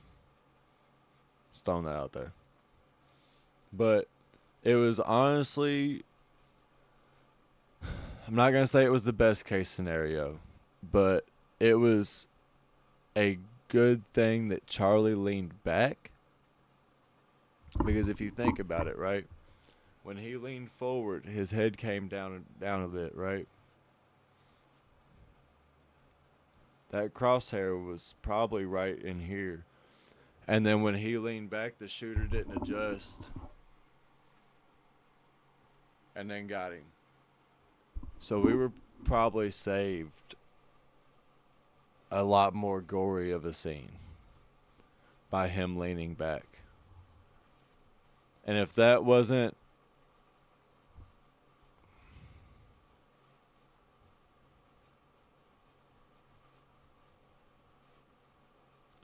Just throwing that out there. But it was honestly, I'm not gonna say it was the best case scenario, but it was a good thing that Charlie leaned back. Because if you think about it, right, when he leaned forward, his head came down a bit, right? That crosshair was probably right in here. And then when he leaned back, the shooter didn't adjust and then got him. So we were probably saved a lot more gory of a scene by him leaning back. And if that wasn't,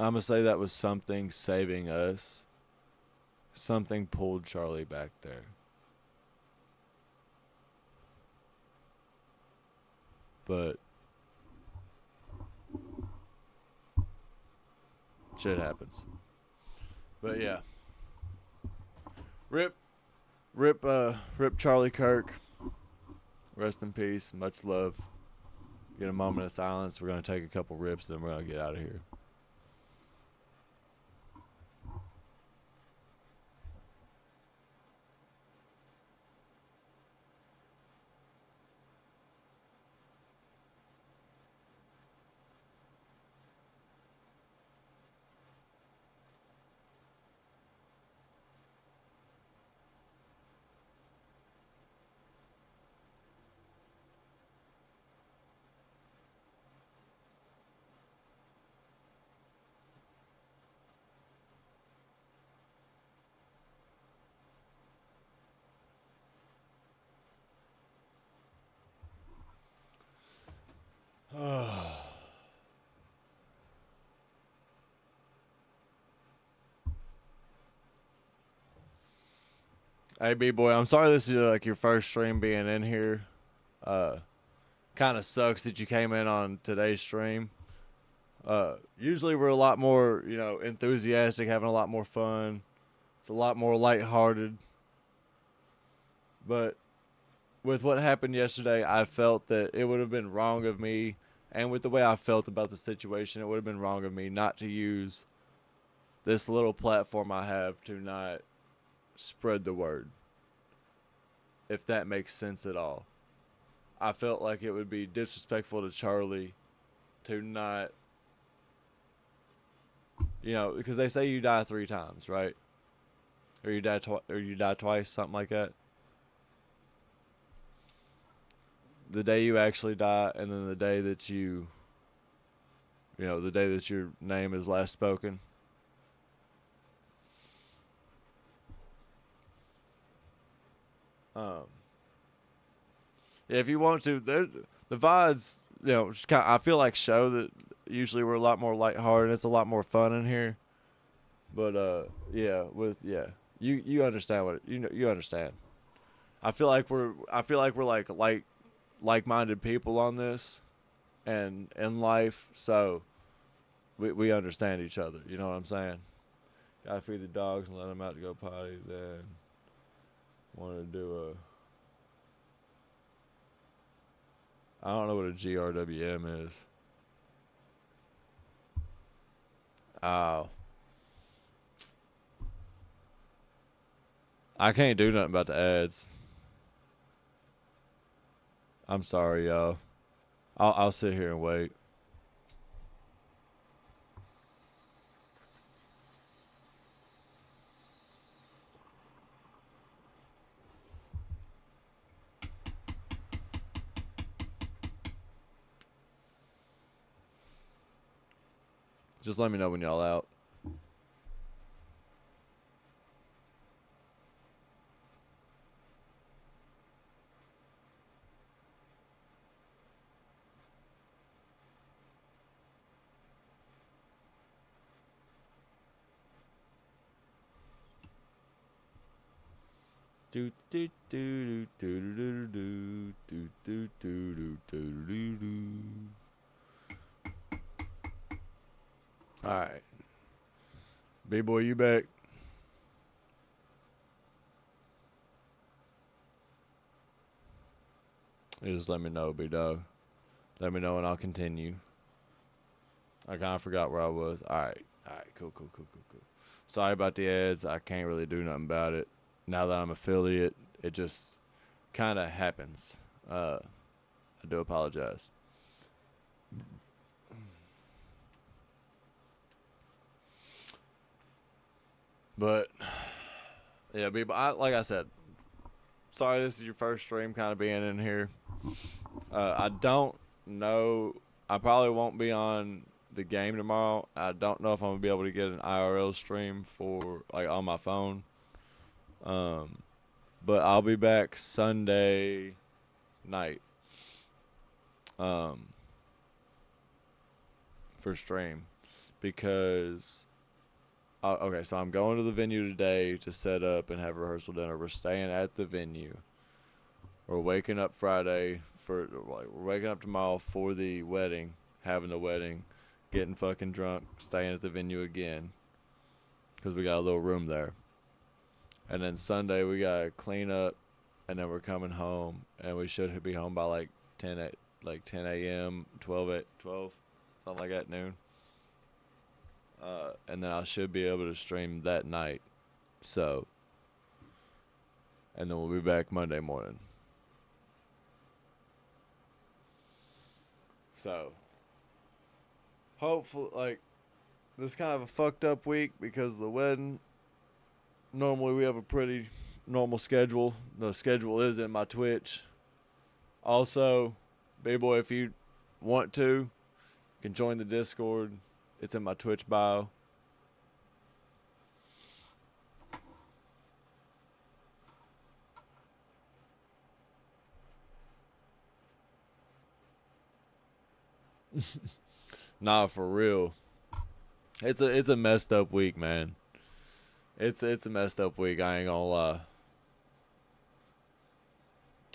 I'm going to say that was something saving us. Something pulled Charlie back there. But shit happens. But yeah. Rip rip Charlie Kirk. Rest in peace. Much love. Get a moment of silence. We're gonna take a couple rips, then we're gonna get out of here. Hey B boy, I'm sorry this is like your first stream being in here. Uh Kind of sucks that you came in on today's stream. Usually we're a lot more, you know, enthusiastic, having a lot more fun. It's a lot more lighthearted. But with what happened yesterday, I felt that it would have been wrong of me, and with the way I felt about the situation, it would have been wrong of me not to use this little platform I have to not spread the word, if that makes sense at all. I felt like it would be disrespectful to Charlie to not, you know, because they say you die 3 times, right? Or you die twice, something like that. The day you actually die, and then the day that the day that your name is last spoken. Um, yeah, if you want to, the VODs, you know, just kind of, I feel like show that usually we're a lot more lighthearted. It's a lot more fun in here. But yeah, You understand what you understand. I feel like we're like-minded people on this, and in life, so we understand each other. You know what I'm saying? Gotta feed the dogs and let them out to go potty. Then wanted to do I don't know what a GRWM is. Oh. I can't do nothing about the ads. I'm sorry, y'all. I'll sit here and wait. Just let me know when y'all out. Do do do do do do do do do do do do. All right, B-boy, you back? You just let me know, B-dog. Let me know and I'll continue. I kind of forgot where I was. All right, cool. Sorry about the ads. I can't really do nothing about it. Now that I'm affiliate, it just kind of happens. I do apologize. But yeah, people. Like I said, sorry this is your first stream, kind of being in here. I don't know. I probably won't be on the game tomorrow. I don't know if I'm gonna be able to get an IRL stream for like on my phone. But I'll be back Sunday night. For stream, because okay, so I'm going to the venue today to set up and have rehearsal dinner. We're staying at the venue. We're waking up Friday we're waking up tomorrow for the wedding, having the wedding, getting fucking drunk, staying at the venue again, because we got a little room there. And then Sunday we gotta clean up, and then we're coming home, and we should be home by like 10 a.m., 12, something like that, noon. And then I should be able to stream that night. So, and then we'll be back Monday morning. So, hopefully, like, this is kind of a fucked up week because of the wedding. Normally we have a pretty normal schedule. The schedule is in my Twitch. Also, B-boy, if you want to, you can join the Discord. It's in my Twitch bio. Nah, for real. It's a messed up week, man. It's a messed up week, I ain't gonna lie.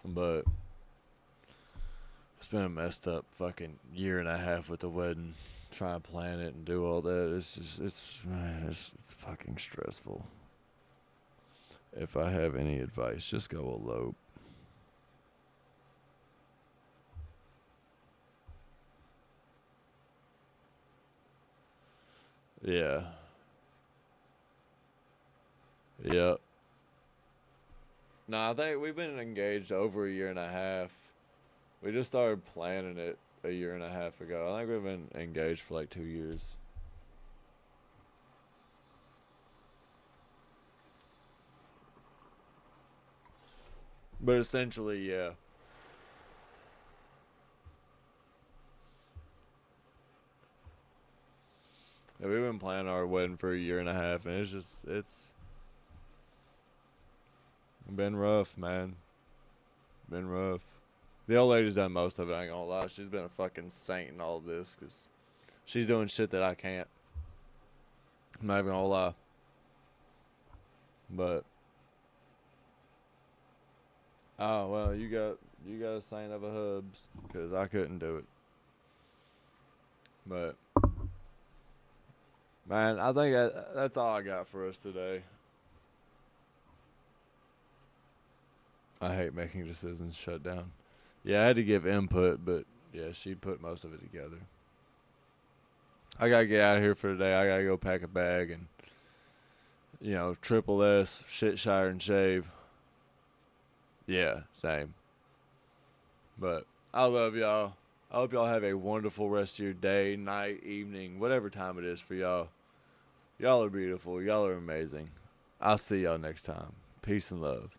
But it's been a messed up fucking year and a half with the wedding. Trying to plan it and do all that. It's fucking stressful. If I have any advice, just go elope. Yeah. Yep. Nah, I think we've been engaged over a year and a half. We just started planning it a year and a half ago. I think we've been engaged for like 2 years. But essentially, yeah. Yeah, we've been planning our wedding for a year and a half, and it's been rough, man. Been rough. The old lady's done most of it, I ain't gonna lie. She's been a fucking saint in all of this, because she's doing shit that I can't. I'm not even gonna lie. But oh well, you got a saint of a hubs, because I couldn't do it. But man, I think that's all I got for us today. I hate making decisions shut down. Yeah, I had to give input, but yeah, she put most of it together. I gotta get out of here for today. I gotta go pack a bag and, triple S, shit, shire, and shave. Yeah, same. But I love y'all. I hope y'all have a wonderful rest of your day, night, evening, whatever time it is for y'all. Y'all are beautiful. Y'all are amazing. I'll see y'all next time. Peace and love.